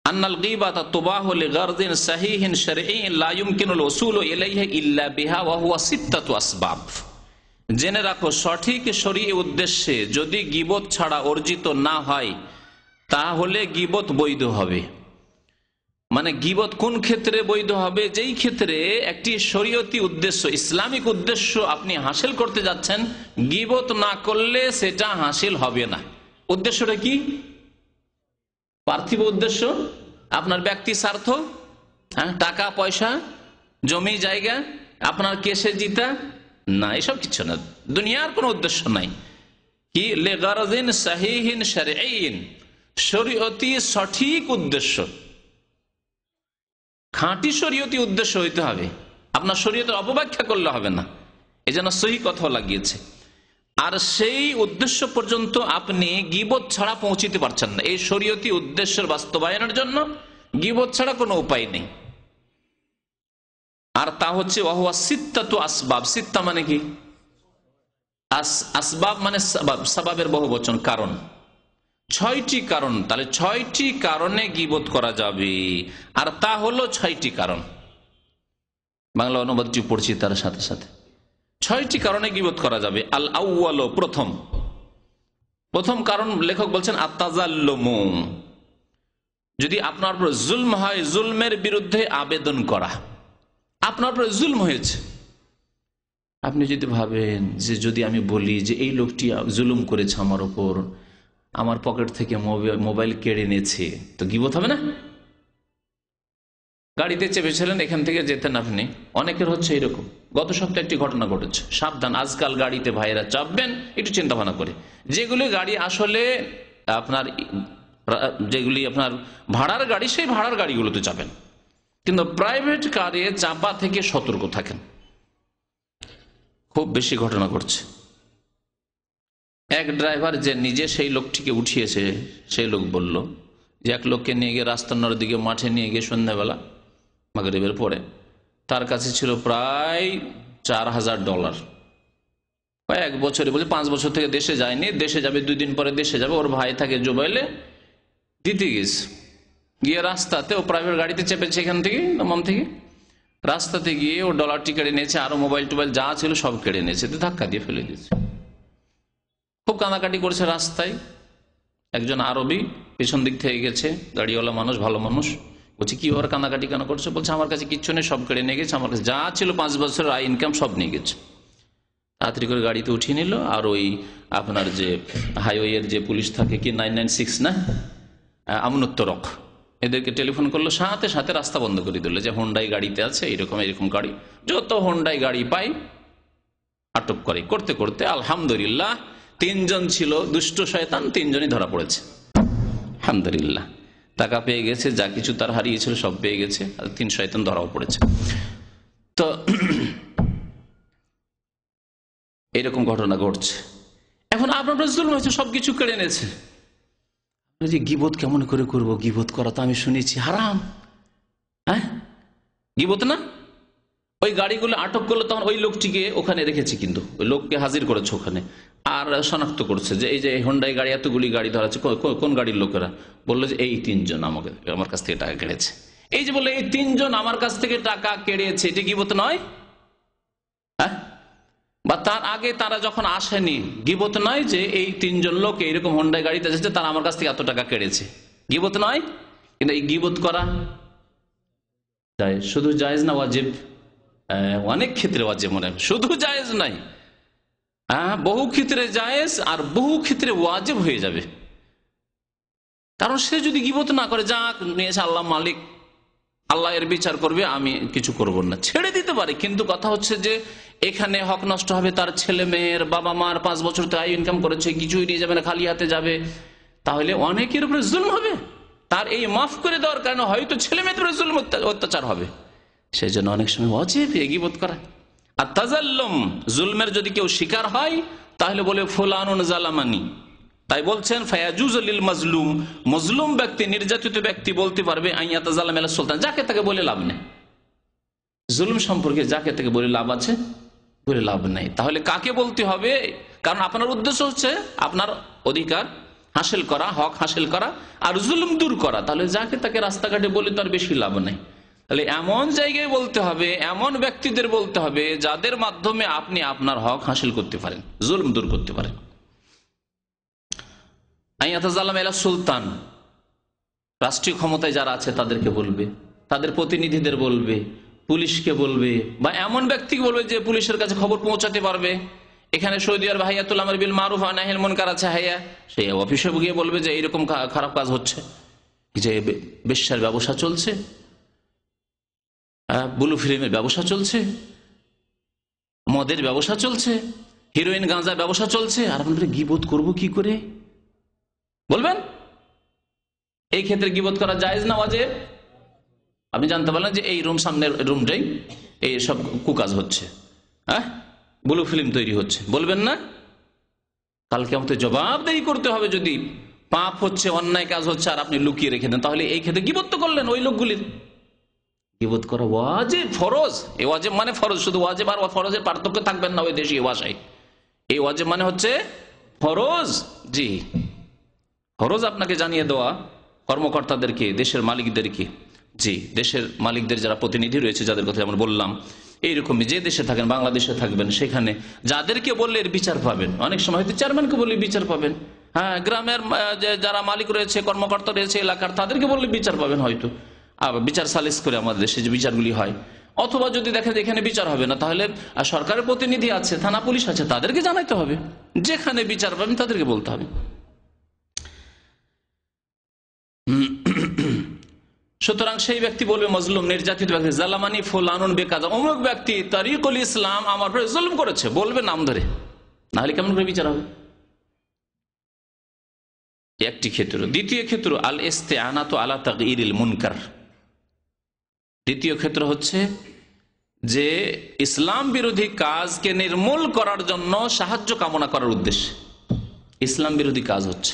C: আন্নাল গীবাত তুবাহু লিগারদিন সাহিহিন শারঈন লা ইউমকিনুল উসুলু ইলাইহি ইল্লা বিহা ওয়া হুয়া সিত্তাতু আসবাব। জেনে রাখো, সঠিক শরঈ উদ্দেশ্যে যদি গীবত ছাড়া অর্জিত না হয় তাহলে গীবত বৈধ হবে। মানে গীবত কোন ক্ষেত্রে বৈধ হবে? যেই ক্ষেত্রে একটি শরীয়তি উদ্দেশ্য, ইসলামিক উদ্দেশ্য আপনি হাসিল করতে যাচ্ছেন, গীবত না করলে সেটা হাসিল হবে না। উদ্দেশ্যটা কি? পার্থিব উদ্দেশ্য, আপনার ব্যক্তি স্বার্থ, টাকা পয়সা, জমি জায়গা, আপনার কেসে জিতা, না, এসব কিছু না, দুনিয়ার কোনো উদ্দেশ্য নাই। কি? লিগারদিন সাহিহিন শারঈন, শরীয়তি সঠিক উদ্দেশ্য, খাঁটি শরীয়তি উদ্দেশ্য হইতে হবে। আপনার শরীয়তের অপব্যাখ্যা করলে হবে না, এই জন্য সহি কথা লাগিয়েছে। আর সেই উদ্দেশ্য পর্যন্ত আপনি গীবত ছাড়া পৌঁছিতে পারছেন না। এই শরীয়তি উদ্দেশ্যের বাস্তবায়নের জন্য গীবত ছাড়া কোনো উপায় নেই। আর তা হচ্ছে ওয়াহুয়া সিত্তাতু আসবাব। সিত্তা মানে কি? আসবাব মানে সাবাবের বহুবচন, কারণ। 6টি কারণ, তাহলে 6টি কারণে গীবত করা যাবে, আর তা হলো 6টি কারণ। বাংলা অনুবাদটি পড়ছি তার সাথে সাথে। 6টি কারণে গীবত করা যাবে। আল আউয়াল, প্রথম কারণ লেখক বলছেন আত-তাযাল্লুমু, যদি আপনার উপর জুলম হয়, জুলমের বিরুদ্ধে আবেদন করা। আপনার উপর জুলম হয়েছে, আপনি যদি ভাবেন যে যদি আমি বলি যে এই লোকটি জুলুম করেছে আমার উপর, আমার পকেট থেকে মোবাইল কেড়ে নিয়েছে, তো গীবত হবে না? গাড়িতে চেপেছিলেন, এখান থেকে যেতেন আপনি, অনেকের হচ্ছে এরকম। গত সপ্তাহে একটি ঘটনা ঘটেছে। সাবধান, আজকাল গাড়িতে ভাইরা চাপবেন একটু চিন্তা ভাবনা করে। যেগুলি গাড়ি আসলে আপনার, যেগুলি আপনার ভাড়ার গাড়ি, সেই ভাড়ার গাড়িগুলোতে চাপেন, কিন্তু প্রাইভেট কারে চাপা থেকে সতর্ক থাকেন। খুব বেশি ঘটনা ঘটছে। এক ড্রাইভার যে নিজে সেই লোকটিকে উঠিয়েছে, সেই লোক বলল যে এক লোককে নিয়ে গিয়ে রাস্তার দিকে মাঠে নিয়ে গিয়ে সন্ধ্যাবেলা মাগরিবের পরে তার কাছে ছিল প্রায় $4000। কয়েক বছরে, বলে 5 বছর থেকে দেশে যায়নি, দেশে যাবে 2 দিন পরে দেশে যাবে, ওর ভাই থাকে জুবাইলে, দিতে গেছে। গিয়ে রাস্তাতে ও প্রাইভেট গাড়িতে চেপেছে, এখান থেকে দমদম থেকে, রাস্তাতে গিয়ে ও ডলারটি কেড়ে নিয়েছে, আরো মোবাইল টোবাইল যা ছিল সব কেড়ে নিয়েছে, ধাক্কা দিয়ে ফেলে দিয়েছে। খুব কাঁদাকাটি করেছে রাস্তায়। একজন আরবি পেছন দিক থেকে গেছে, গাড়িওয়ালা মানুষ, ভালো মানুষ, বলছে কি ওর কাঁদাকাটি কেন করছে? বলছে আমার কাছে কিচ্ছু নেই, সব কেড়ে নিয়ে গেছে, আমার কাছে যা ছিল 5 বছরের আয় ইনকাম সব নিয়ে গেছে। তাড়াতাড়ি করে গাড়িতে উঠিয়ে নিল। আর ওই আপনার যে হাইওয়ের যে পুলিশ থাকে, কি 996 না, আমনুত্তরক, এদেরকে টেলিফোন করলো, সাথে সাথে রাস্তা বন্ধ করে দিল, যে হোন্ডাই গাড়িতে আছে, এরকম গাড়ি, যত হোন্ডাই গাড়ি পাই আটক করে। করতে করতে আলহামদুলিল্লাহ 3 জন ছিল দুষ্ট শয়তান, 3 জনই ধরা পড়েছে, আলহামদুলিল্লাহ। টাকা পেয়ে গেছে, যা কিছু তার হারিয়েছিল সব পেয়ে গেছে, আর 3 শয়তান ধরাও পড়েছে। তো এরকম ঘটনা ঘটছে। এখন আপনার জুলুম হয়েছে, সবকিছু কেড়ে নিয়েছে। যে গীবত কেমন করে করব? গীবত করা তো আমি শুনেছি হারাম। হ্যাঁ, গীবত না, ওই গাড়িগুলো আটক করলো, তখন ওই লোকটিকে ওখানে রেখেছে, কিন্তু ওই লোককে হাজির করেছে ওখানে, আর শনাক্ত করছে যে এই যে হোন্ডাই গাড়ি, এতগুলি গাড়ি ধরা আছে, কোন গাড়ির লোকেরা? বললো যে এই 3 জন আমার কাছ থেকে টাকা কেড়েছে। এই যে বললো এই 3 জন আমার কাছ থেকে টাকা কেড়েছে, এটা গীবত নয়? হ্যাঁ, বা তার আগে তারা যখন আসেনি, গীবত নয় যে এই 3 জন লোক এইরকম হোন্ডাই গাড়িতে এসেছে, তারা আমার কাছ থেকে এত টাকা কেড়েছে, গীবত নয়? কিন্তু এই গীবত করা জায়েজ, শুধু জায়েজ না ওয়াজিব? অনেক ক্ষেত্রে ওয়াজিব মনে হয়, শুধু জায়েজ নাই, বহু ক্ষেত্রে জায়েজ আর বহু ক্ষেত্রে ওয়াজিব হয়ে যাবে। কারণ সে যদি গীবত না করে, যা নিয়েছে আল্লাহ মালিক, আল্লাহ এর বিচার করবে, আমি কিছু করব না, ছেড়ে দিতে পারে। কিন্তু কথা হচ্ছে যে এখানে হক নষ্ট হবে, তার ছেলে মেয়ের, বাবা মার 5 বছর তো আয় ইনকাম করেছে, কিছুই নিয়ে যাবে না, খালি হাতে যাবে, তাহলে অনেকের উপরে জুলম হবে। তার এই মাফ করে দেওয়ার কারণে হয়তো ছেলে মেয়েদের জুলম অত্যাচার হবে। সেই জন্য অনেক সময় ওয়াজিব গীবত করা। আর তাজাল্লুম, জুলমের যদি কেউ শিকার হয় তাহলে বলে ফুলানুন জালামানি। তাই বলছেন ফায়াজুজ লিল মাজলুম, মজলুম ব্যক্তি, নির্যাতিত ব্যক্তি বলতে পারবে আইয়াত জালাম আলা সুলতান, যাকে তাকে বলে লাভ নেই। জুলুম সম্পর্কে যাকে তাকে বলে লাভ আছে? বলে লাভ নেই। তাহলে কাকে বলতে হবে? কারণ আপনার উদ্দেশ্য হচ্ছে আপনার অধিকার হাসিল করা, হক হাসিল করা আর জুলুম দূর করা। তাহলে যাকে তাকে রাস্তাঘাটে বলে তো আর বেশি লাভ নেই। তাহলে এমন জায়গায় বলতে হবে, এমন ব্যক্তিদের বলতে হবে যাদের মাধ্যমে আপনি আপনার হক হাসিল করতে পারেন, জুলুম দূর করতে পারেন। সুলতান, রাষ্ট্রীয় ক্ষমতায় যারা আছে তাদেরকে বলবে, তাদের প্রতিনিধিদের বলবে, পুলিশকে বলবে, বা এমন ব্যক্তিকে বলবে যে পুলিশের কাছে খবর পৌঁছাতে পারবে। এখানে সৌদি আরব হাইয়াতুল আমর বিল মারুফ ওয়া নাহিল মুনকার আছে, হাইয়া, সেই অফিসে গিয়ে বলবে যে এইরকম খারাপ কাজ হচ্ছে, যে বেশ্যার ব্যবসা চলছে, ব্লু ফিল্মের ব্যবসা চলছে, মদের ব্যবসা চলছে, হিরোইন গাঁজার ব্যবসা চলছে, আর আপনাদের গীবত করব কি করে বলবেন? এই ক্ষেত্রে গীবত করা জায়েজ না ওয়াজিব? আপনি জানতে পারলেন যে এই সামনের রুমটাই এই সব কুকাজ হচ্ছে, ব্লু ফিল্ম তৈরি হচ্ছে, বলবেন না? কালকে আমাদের জবাবদেহি করতে হবে। যদি পাপ হচ্ছে, অন্যায় কাজ হচ্ছে, আর আপনি লুকিয়ে রেখে দেন, তাহলে এই ক্ষেত্রে গীবত তো করলেন ওই লোকগুলির। গীবত করা ওয়াজিব, ফরজ। এই ওয়াজিব মানে ফরজ, শুধু ওয়াজিব আর ফরজের পার্থক্য থাকবেন না ওই দেশীয় ভাষায়। এই ওয়াজিব মানে হচ্ছে ফরজ। জি, ফরজ আপনাকে জানিয়ে দেওয়া কর্মকর্তাদেরকে, দেশের মালিকদেরকে, জি, দেশের মালিকদের যারা প্রতিনিধি রয়েছে, যাদের কথা আমরা বললাম, এইরকমই যে দেশে থাকেন, বাংলাদেশে থাকবেন, সেখানে যাদেরকে বললে এর বিচার পাবেন। অনেক সময় হয়তো চেয়ারম্যানকে বললে বিচার পাবেন, হ্যাঁ, গ্রামের যারা মালিক রয়েছে, কর্মকর্তা রয়েছে এলাকার, তাদেরকে বললে বিচার পাবেন হয়তো। বিচার সালিস করে আমাদের দেশে যে বিচারগুলি হয়, অথবা যদি দেখেন এখানে বিচার হবে না, তাহলে সরকারের প্রতিনিধি আছে, থানা পুলিশ আছে, তাদেরকে জানাইতে হবে। যেখানে বিচার পাবেন তাদেরকে বলতে হবে। সুতরাং সেই ব্যক্তি বলবে, মজলুম, নির্যাতিত ব্যক্তি, জালামানি ফুলানুন বেকাজা, অমুক ব্যক্তি তারিকুল ইসলাম আমার উপরে জুলুম করেছে, বলবে নাম ধরে, না হলে কেমন করে বিচার হবে? একটি ক্ষেত্র। দ্বিতীয় ক্ষেত্র আল ইস্তিআনাতু আলা তাগয়িরিল মুনকার। দ্বিতীয় ক্ষেত্র হচ্ছে যে ইসলাম বিরোধী কাজকে নির্মূল করার জন্য সাহায্য কামনা করার উদ্দেশ্যে ইসলাম বিরোধী কাজ হচ্ছে,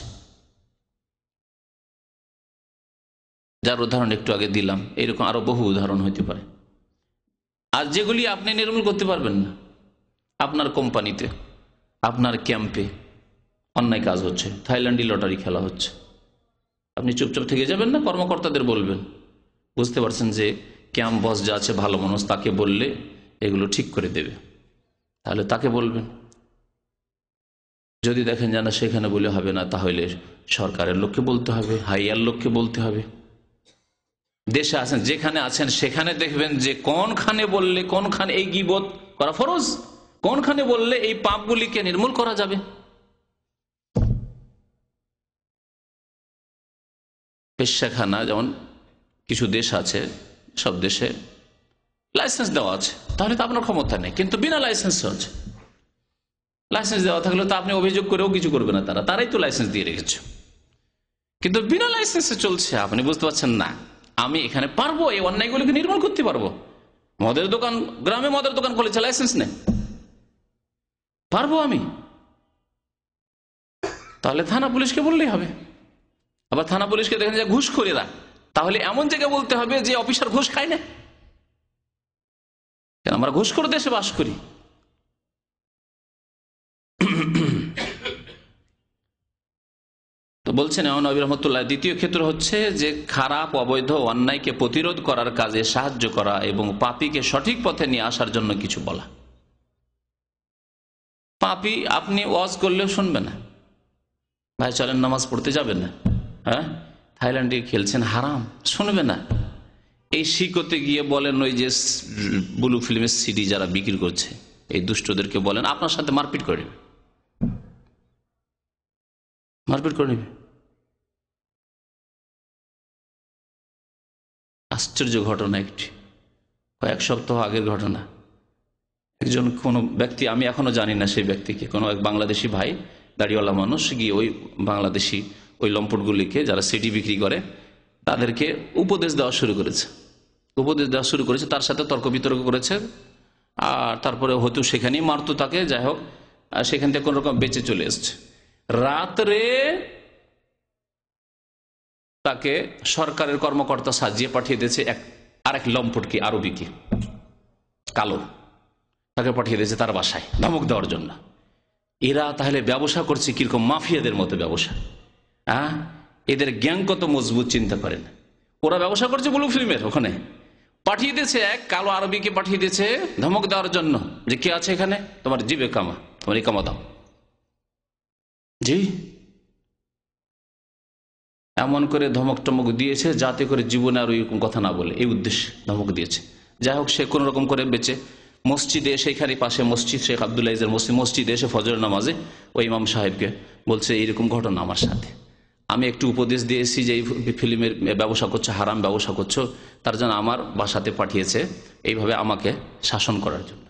C: যার উদাহরণ একটু আগে দিলাম। এরকম আরো বহু উদাহরণ হইতে পারে। আর যেগুলি আপনি নির্মূল করতে পারবেন না, আপনার কোম্পানিতে, আপনার ক্যাম্পে অন্যায় কাজ হচ্ছে, থাইল্যান্ডি লটারি খেলা হচ্ছে, আপনি চুপচাপ থেকে যাবেন না? কর্মকর্তাদের বলবেন, বুঝতে পারছেন যে ক্যাম্প বস যা আছে ভালো মানুষ, তাকে বললে এগুলো ঠিক করে দেবে, তাহলে তাকে বলবেন। যদি দেখেন জানা সেখানে বলে হবে না, তাহলে সরকারের লোককে বলতে হবে, হাইয়ার লোককে বলতে হবে। দেশে আছেন, যেখানে আছেন সেখানে দেখবেন যে কোনখানে বললে, কোনখানে এই গীবত করা ফরজ, কোনখানে বললে এই পাপগুলিকে নির্মূল করা যাবে। পেশাখানা যেমন কিছু দেশ আছে, সব দেশে লাইসেন্স দেওয়া আছে, তাহলে তো আপনার ক্ষমতা নেই, কিন্তু বিনা লাইসেন্স হচ্ছে। লাইসেন্স দেওয়া থাকলে তো আপনি অভিযোগ করেও কিছু করবে না, তারাই তো লাইসেন্স দিয়ে রেখেছে, কিন্তু বিনা লাইসেন্সে চলছে। আপনি বুঝতে পারছেন না, আমি এখানে পারবো এই অন্যায়গুলিকে নির্মূল করতে পারবো। মদের দোকান, গ্রামে মদের দোকান খুলেছে, লাইসেন্স নেই, পারবো আমি, তাহলে থানা পুলিশকে বললেই হবে। আবার থানা পুলিশকে দেখেন যে ঘুষখোরেরা, তাহলে এমন জায়গায় বলতে হবে যে অফিসার ঘুষ খায় না, কেন আমরা ঘুষখোর দেশে বাস করি। তো বলছেন ইমাম নবী রাহমাতুল্লাহ, দ্বিতীয় ক্ষেত্র হচ্ছে যে খারাপ, অবৈধ, অন্যায়কে প্রতিরোধ করার কাজে সাহায্য করা এবং পাপীকে সঠিক পথে নিয়ে আসার জন্য কিছু বলা। পাপী আপনি ওয়াজ করলেও শুনবে না, ভাই চলেন নামাজ পড়তে যাবেন না, হ্যাঁ থাইল্যান্ডে খেলছেন হারাম, শুনবে না। এই শিখতে গিয়ে বলেন ওই যে ব্লু ফিল্মের সিডি যারা বিক্রি করছে এই দুষ্টদেরকে বলেন আপনার সাথে মারপিট করে নেবে, মারপিট করে নেবে। আশ্চর্য ঘটনা একটি, কয়েক সপ্তাহ আগের ঘটনা। একজন কোনো ব্যক্তি, আমি এখনো জানি না সেই ব্যক্তিকে, কোনো এক বাংলাদেশি ভাই, দাড়িওয়ালা মানুষ, গিয়ে ওই বাংলাদেশি ওই লম্পটগুলিকে যারা সিডি বিক্রি করে তাদেরকে উপদেশ দেওয়া শুরু করেছে, তার সাথে তর্ক বিতর্ক করেছে, আর তারপরে হয়তো সেখানেই মারতো তাকে, যাই হোক সেখান থেকে কোন রকম বেঁচে চলে এসছে। রাত্রে তাকে সরকারের কর্মকর্তা সাজিয়ে পাঠিয়ে দিয়েছে আরেক লম্পটকে, আরবিকে, কালো, তাকে পাঠিয়ে দিয়েছে তার বাসায় ধমক দেওয়ার জন্য। এরা তাহলে ব্যবসা করছে কিরকম মাফিয়াদের মতো ব্যবসা, হ্যাঁ এদের গ্যাং কত মজবুত চিন্তা করেন। ওরা ব্যবসা করছে ব্লু ফিল্মের ওখানে, পাঠিয়ে দিয়েছে এক কালো আরবিকে, পাঠিয়ে দিয়েছে ধমক দেওয়ার জন্য যে কে আছে এখানে, তোমার জিবে কামা, তোমার এই কামা দাও। জি, এমন করে ধমক টমক দিয়েছে যাতে করে জীবনে আর ওইরকম কথা না বলে, এই উদ্দেশ্যে ধমক দিয়েছে। যাই হোক সে কোন রকম করে বেঁচে মসজিদে এসে, এখানে পাশে মসজিদ, শেখ আব্দুল আজিজের মসজিদে এসে ফজরের নামাজে ওই ইমাম সাহেবকে বলছে এইরকম ঘটনা আমার সাথে, আমি একটু উপদেশ দিয়েছি যে এই ফিল্মের ব্যবসা করছো, হারাম ব্যবসা করছো, তার জন্য আমার বাসাতে পাঠিয়েছে এইভাবে আমাকে শাসন করার জন্য।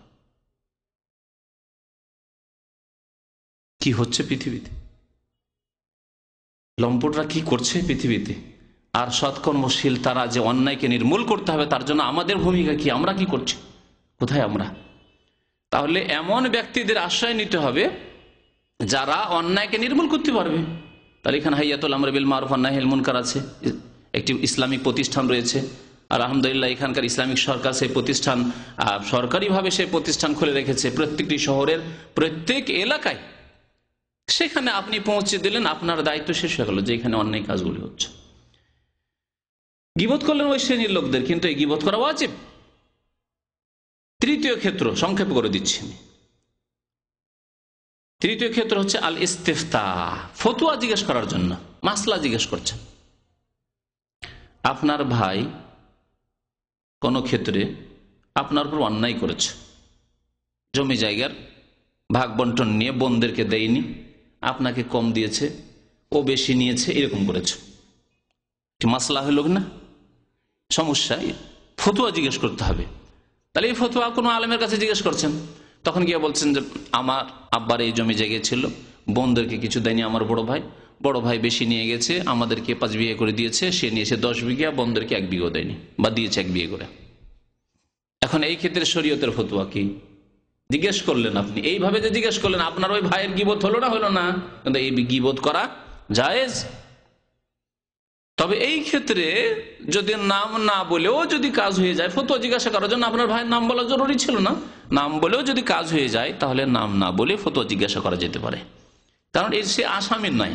C: কি হচ্ছে পৃথিবীতে, লম্পটরা কি করছে পৃথিবীতে, আর সৎকর্মশীল তারা যে অন্যায়কে নির্মূল করতে হবে তার জন্য আমাদের ভূমিকা কি, আমরা কি করছি, কোথায় আমরা? তাহলে এমন ব্যক্তিদের আশ্রয় নিতে হবে যারা অন্যায়কে নির্মূল করতে পারবে। তাহলে এখানে হাইয়াতুল আমর বিল মারুফ ওয়ান নাহিল মুনকার আছে, একটি ইসলামিক প্রতিষ্ঠান রয়েছে, আর আলহামদুলিল্লাহ এখানকার ইসলামিক সরকার সেই প্রতিষ্ঠান সরকারিভাবে সেই প্রতিষ্ঠান খুলে রেখেছে প্রত্যেকটি শহরের প্রত্যেক এলাকায়। সেখানে আপনি পৌঁছে দিলেন, আপনার দায়িত্ব শেষ হয়ে গেল যে এখানে অন্যায় কাজগুলি হচ্ছে। গীবত করলেন ওই শ্রেণীর লোকদের, কিন্তু এই গীবত করা ওয়াজিব। তৃতীয় ক্ষেত্র সংক্ষেপ করে দিচ্ছি আমি, তৃতীয় ক্ষেত্র হচ্ছে আল ইস্তিফতা, ফতোয়া জিজ্ঞেস করার জন্য, মাসলা জিজ্ঞেস করছেন। আপনার ভাই কোন ক্ষেত্রে আপনার উপর অন্যায় করেছে, জমি জায়গার ভাগ বন্টন নিয়ে বোনদেরকে দেয়নি, আপনাকে কম দিয়েছে, ও বেশি নিয়েছে, এরকম করেছে, মাসলা হইল না, সমস্যা, ফতোয়া জিজ্ঞেস করতে হবে। তাহলে এই ফতোয়া কোনো আলেমের কাছে জিজ্ঞেস করছেন, তখন গিয়ে বলছেন যে আমার আব্বার এই জমি জায়গা ছিল, বোনদেরকে কিছু দেয়নি, আমার বড় ভাই বেশি নিয়ে গেছে, আমাদেরকে 5 বিঘা করে দিয়েছে, সে নিয়েছে 10 বিঘা, বোনদেরকে 1 বিঘা দেয়নি বা দিয়েছে 1 বিঘা করে। এখন এই ক্ষেত্রে শরীয়তের ফতোয়া কি জিজ্ঞেস করলেন আপনি, এইভাবে যে জিজ্ঞেস করলেন, আপনার ওই ভাইয়ের গীবত হলো না হলো না, কিন্তু এই গীবত করা জায়েজ। তবে এই ক্ষেত্রে যদি নাম না বলেও যদি কাজ হয়ে যায়, ফতোয়া জিজ্ঞাসা করার জন্য আপনার ভাইয়ের নাম বলা জরুরি ছিল না, নাম বলেও যদি কাজ হয়ে যায় তাহলে নাম না বলে ফতোয়া জিজ্ঞাসা করা যেতে পারে। কারণ এই সে আসামির নয়,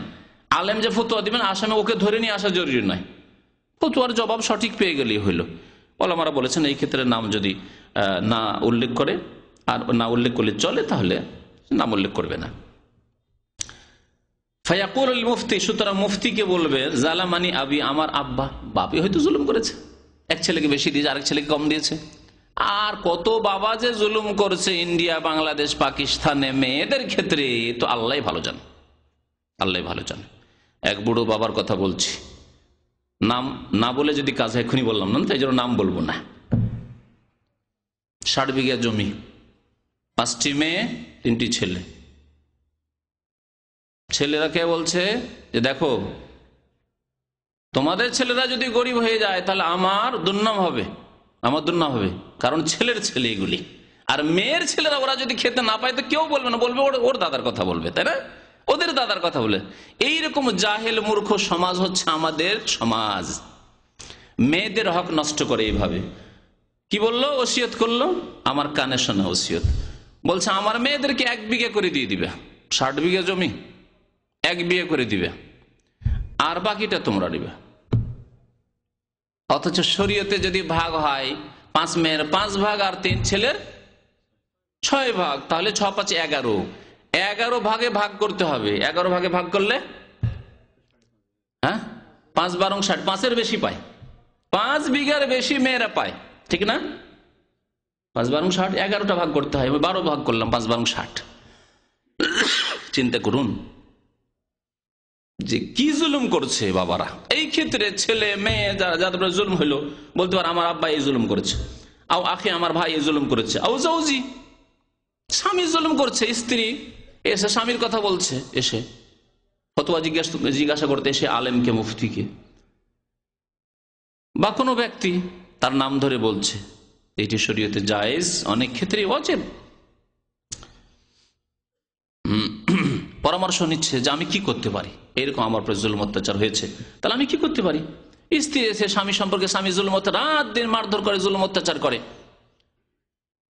C: আলেম যে ফতোয়া দিবেন আসামি ওকে ধরে নিয়ে আসা জরুরি নয়, ফতোয়ার জবাব সঠিক পেয়ে গেলেই হইল। ওলামারা বলেছেন এই ক্ষেত্রে নাম যদি না উল্লেখ করে, আর না উল্লেখ করলে চলে, তাহলে নাম উল্লেখ করবে না। ফায়াকুল মুফতি, সুতরাং মুফতিকে বলবে জালামানি আবি, আমার আব্বা, বাপি হয়তো জুলুম করেছে, এক ছেলেকে বেশি দিয়েছে আরেক ছেলেকে কম দিয়েছে। আর কত বাবা যে জুলুম করছে ইন্ডিয়া, বাংলাদেশ, পাকিস্তানে মেয়েদের ক্ষেত্রে, তো আল্লাহ ভালো জানে, আল্লাহ ভালো জানে। এক বুড়ো বাবার কথা বলছি, নাম না বলে যদি কাজ, এখনই বললাম না, তাই জন্য নাম বলবো না। 60 বিঘা জমি, 5টি মেয়ে 3টি ছেলে। ছেলেরা কে বলছে যে দেখো তোমাদের ছেলেরা যদি গরিব হয়ে যায় তাহলে আমার দুর্নাম হবে, আমার দুর্নাম হবে, কারণ ছেলের ছেলে এগুলি। আর মেয়ের ছেলেরা ওরা যদি খেতে না পায় তো কেউ বলবে না, বলবে ওর দাদার কথা বলবে, তাই না, ওদের দাদার কথা বলে। এইরকম জাহেল মূর্খ সমাজ হচ্ছে আমাদের সমাজ, মেয়েদের হক নষ্ট করে এইভাবে। কি বললো? ওসিয়ত করলো, আমার কানে শোনা ওসিয়ত। বলছে আমার মেয়েদেরকে 1 বিঘা করে দিয়ে দিবে, 60 বিঘা জমি 1 বিঘা করে দিবে, আর বাকিটা তোমরা নিবে। অথচ শরীয়তে যদি ভাগ হয় 5 মেয়ের 5 ভাগ আর 3 ছেলের 6 ভাগ, তাহলে 6 5 11, 11 ভাগে ভাগ করতে হবে। 11 ভাগে ভাগ করলে 5 12 60, 5-এর বেশি পায়, 5 বিঘার বেশি মেয়েরা পায়, ঠিক না? 5 12 60, 11টা ভাগ করতে হয়, 12 ভাগ করলাম, 5 12 60। চিন্তা করুন যে কি জুলুম করছে বাবারা। এই ক্ষেত্রে ছেলে মেয়ে যাদের জুলুম হইলো, বলতে পারে আমার আব্বা এই জুলুম করেছে, আও আখি আমার ভাই এই জুলুম করেছে, আও জাউজি স্বামী জুলুম করছে, স্ত্রী এসে স্বামীর কথা বলছে, এসে ফতোয়া জিজ্ঞাসা করতে এসে আলেমকে, মুফতিকে, বা কোনো ব্যক্তি তার নাম ধরে বলছে, এটি শরীয়তে জায়েজ, অনেক ক্ষেত্রে ওয়াজিব। পরামর্শ নিচ্ছে যে আমি কি করতে পারি, এরকম আমার উপর জুলুম অত্যাচার হয়েছে, তাহলে আমি কি করতে পারি? স্ত্রী এসে স্বামী সম্পর্কে, স্বামী জুলুম অত্যাচার, রাত দিন মারধর করে, জুলুম অত্যাচার করে,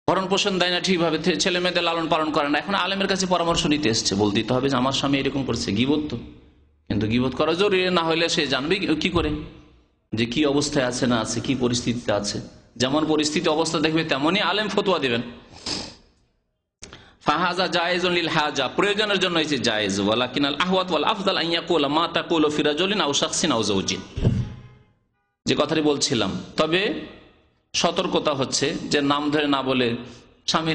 C: ভরণ পোষণ দেয় না ঠিকভাবে, ছেলে মেয়েদের লালন পালন করে না, এখন আলেমের কাছে পরামর্শ নিতে এসছে, বলতে দিতে হবে যে আমার স্বামী এরকম করছে, গীবত তো, কিন্তু গীবত করা জরুরি, না হলে সে জানবে কি করে যে কি অবস্থায় আছে না আছে, কি পরিস্থিতিতে আছে। যেমন পরিস্থিতি অবস্থা দেখবে তেমনই আলেম ফতোয়া দেবেন। ফাহাজা জায়েজুন লিল হাজা, প্রয়োজনের জন্য হয়েছে জায়েজ, ওয়ালাকিনাল আহওয়াত ওয়াল আফদাল আন ইয়াকুলা মা তাকুলু ফি রাজুলিন আও শাখসিন আও যাওজিন, যে কথাটি বলছিলাম। তবে সতর্কতা হচ্ছে যে নাম ধরে না বলে,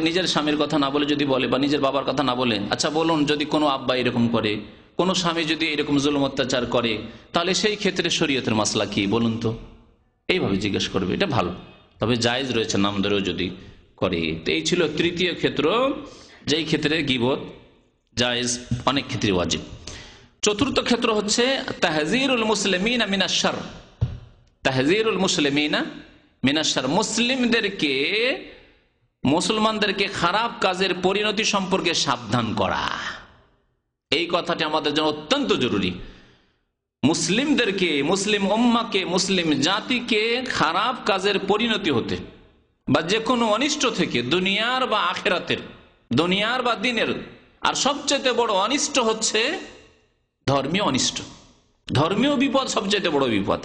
C: নিজের স্বামীর কথা না বলে যদি বলে, বা নিজের বাবার কথা না বলে, আচ্ছা বলুন যদি কোনো আব্বা এরকম করে, কোনো স্বামী যদি এরকম জুলুম অত্যাচার করে, তাহলে সেই ক্ষেত্রে শরীয়তের মাসলা কি বলুন তো, এইভাবে জিজ্ঞেস করবে, এটা ভালো। তবে জায়েজ রয়েছে নাম ধরেও যদি করে। তো এই ছিল তৃতীয় ক্ষেত্র, যেই ক্ষেত্রে গীবত জায়েজ, অনেক ক্ষেত্রে ওয়াজিব। চতুর্থ ক্ষেত্র হচ্ছে তাহযীরুল মুসলিমিনা মিনাশ শার, তাহযীরুল মুসলিমিনা মিনাশ শার, মুসলমানদেরকে খারাপ কাজের পরিণতি সম্পর্কে সাবধান করা। এই কথাটি আমাদের জন্য অত্যন্ত জরুরি। মুসলিমদেরকে, মুসলিম উম্মাহকে, মুসলিম জাতিকে খারাপ কাজের পরিণতি হতে বা যে কোনো অনিষ্ট থেকে, দুনিয়ার বা আখিরাতের, দুনিয়ার বা দিনের, আর সবচেয়ে বড় অনিষ্ট হচ্ছে ধর্মীয় অনিষ্ট, ধর্মীয় বিপদ সবচেয়ে বড় বিপদ।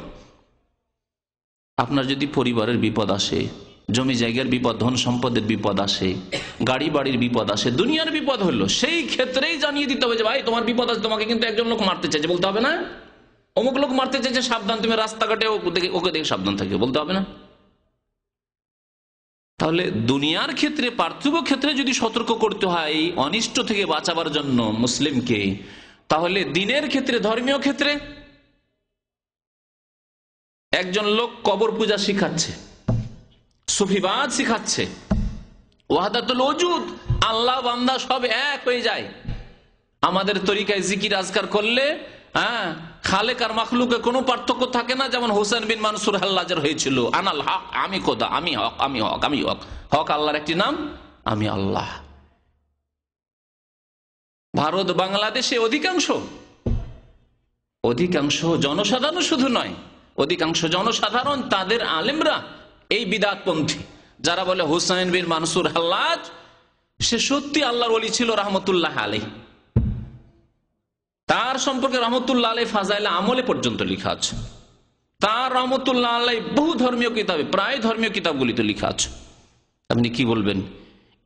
C: আপনার যদি পরিবারের বিপদ আসে, জমি জায়গার বিপদ, ধন সম্পদের বিপদ আসে, গাড়ি বাড়ির বিপদ আসে, দুনিয়ার বিপদ হলো, সেই ক্ষেত্রেই জানিয়ে দিতে হবে যে ভাই তোমার বিপদ আছে, তোমাকে কিন্তু একজন লোক মারতে চাইছে, বলতে হবে না? অমুক লোক মারতে চাইছে, সাবধান, তুমি রাস্তাঘাটে ওকে দেখে সাবধান থাকবে, বলতে হবে না? তাহলে দুনিয়ার ক্ষেত্রে, পার্থিব ক্ষেত্রে যদি সতর্ক করতে হয় অনিষ্ট থেকে বাঁচাবার জন্য মুসলিমকে, তাহলে দিনের ক্ষেত্রে, ধর্মীয় ক্ষেত্রে একজন লোক কবর পূজা শিখাচ্ছে, সুফিবাদ শিখাচ্ছে, ওয়াহদাতুল ওজুদ, আল্লাহ বান্দা সব এক হয়ে যায়, আমাদের তরিকায় জিকির আজকার করলে খালেক আর মাখলুকে কোনো পার্থক্য থাকে না। যেমন হোসেন বিন মানসুর হাল্লাজের হয়েছিল, আনাল হক, আমি খোদা, আমি হক, আমি হক, আমি হক, হক আল্লাহর একটি নাম, আমি আল্লাহ। ভারত বাংলাদেশে অধিকাংশ জনসাধারণ, শুধু নয়, অধিকাংশ জনসাধারণ, তাদের আলেমরা এই বিদাতপন্থী, যারা বলে হুসাইন বিন মানসুর হাল্লাজ সে সত্যি আল্লাহর ওলি ছিল রহমতুল্লাহ আলাইহি, তার সম্পর্কে রহমতুল্লাহ আলাইহি ফাজাইলে আমলে পর্যন্ত লেখা আছে, তার রহমতুল্লাহ আলাইহি বহু ধর্মীয় কিতাবে, প্রায় ধর্মীয় কিতাবগুলিতে লেখা আছে। আপনি কি বলবেন?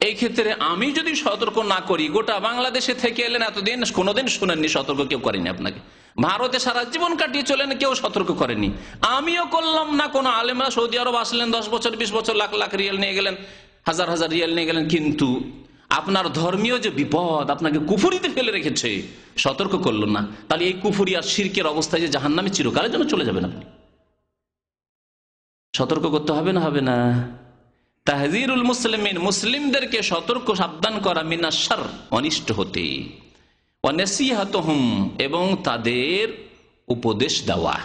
C: এই ক্ষেত্রে আমি যদি সতর্ক না করি, গোটা বাংলাদেশে থেকে এলেন এতদিন, কোনোদিন শুনেননি, সতর্ক কেউ করেনি আপনাকে, ভারতে সারা জীবন কাটিয়ে চলেন, কেউ সতর্ক করেনি, আমিও করলাম না। কোন আলেমরা সৌদি আরব আসলেন, 10 বছর 20 বছর, লাখ লাখ রিয়াল নিয়ে গেলেন, হাজার হাজার রিয়াল নিয়ে গেলেন, কিন্তু আপনার ধর্মীয় যে বিপদ আপনাকে কুফুরিতে ফেলে রেখেছে, সতর্ক করলো না। তাহলে এই কুফুরি আর শিরকের অবস্থায় যে জাহান্নামে চিরকালের জন্য চলে যাবেন আপনি। সতর্ক করতে হবে না? হবে না। তাহযীরুল মুসলিমিন, মুসলিমদেরকে সতর্ক সাবধান করা, মিনাশ শার, অনিষ্ট হতে, ওয়া নাসিহাতুহুম, এবং তাদের উপদেশ দেওয়া।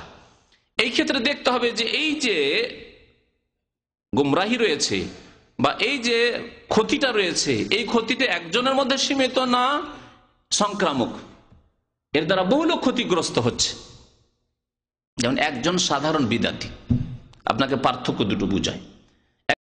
C: এই ক্ষেত্রে দেখতে হবে যে এই যে গুমরাহি রয়েছে বা এই যে ক্ষতিটা রয়েছে, এই ক্ষতিটা একজনের মধ্যে সীমিত না, সংক্রামক, এর দ্বারা বহু লোক ক্ষতিগ্রস্ত হচ্ছে। যেমন একজন সাধারণ বিদাতি, আপনাকে পার্থক্য দুটো বুঝায়।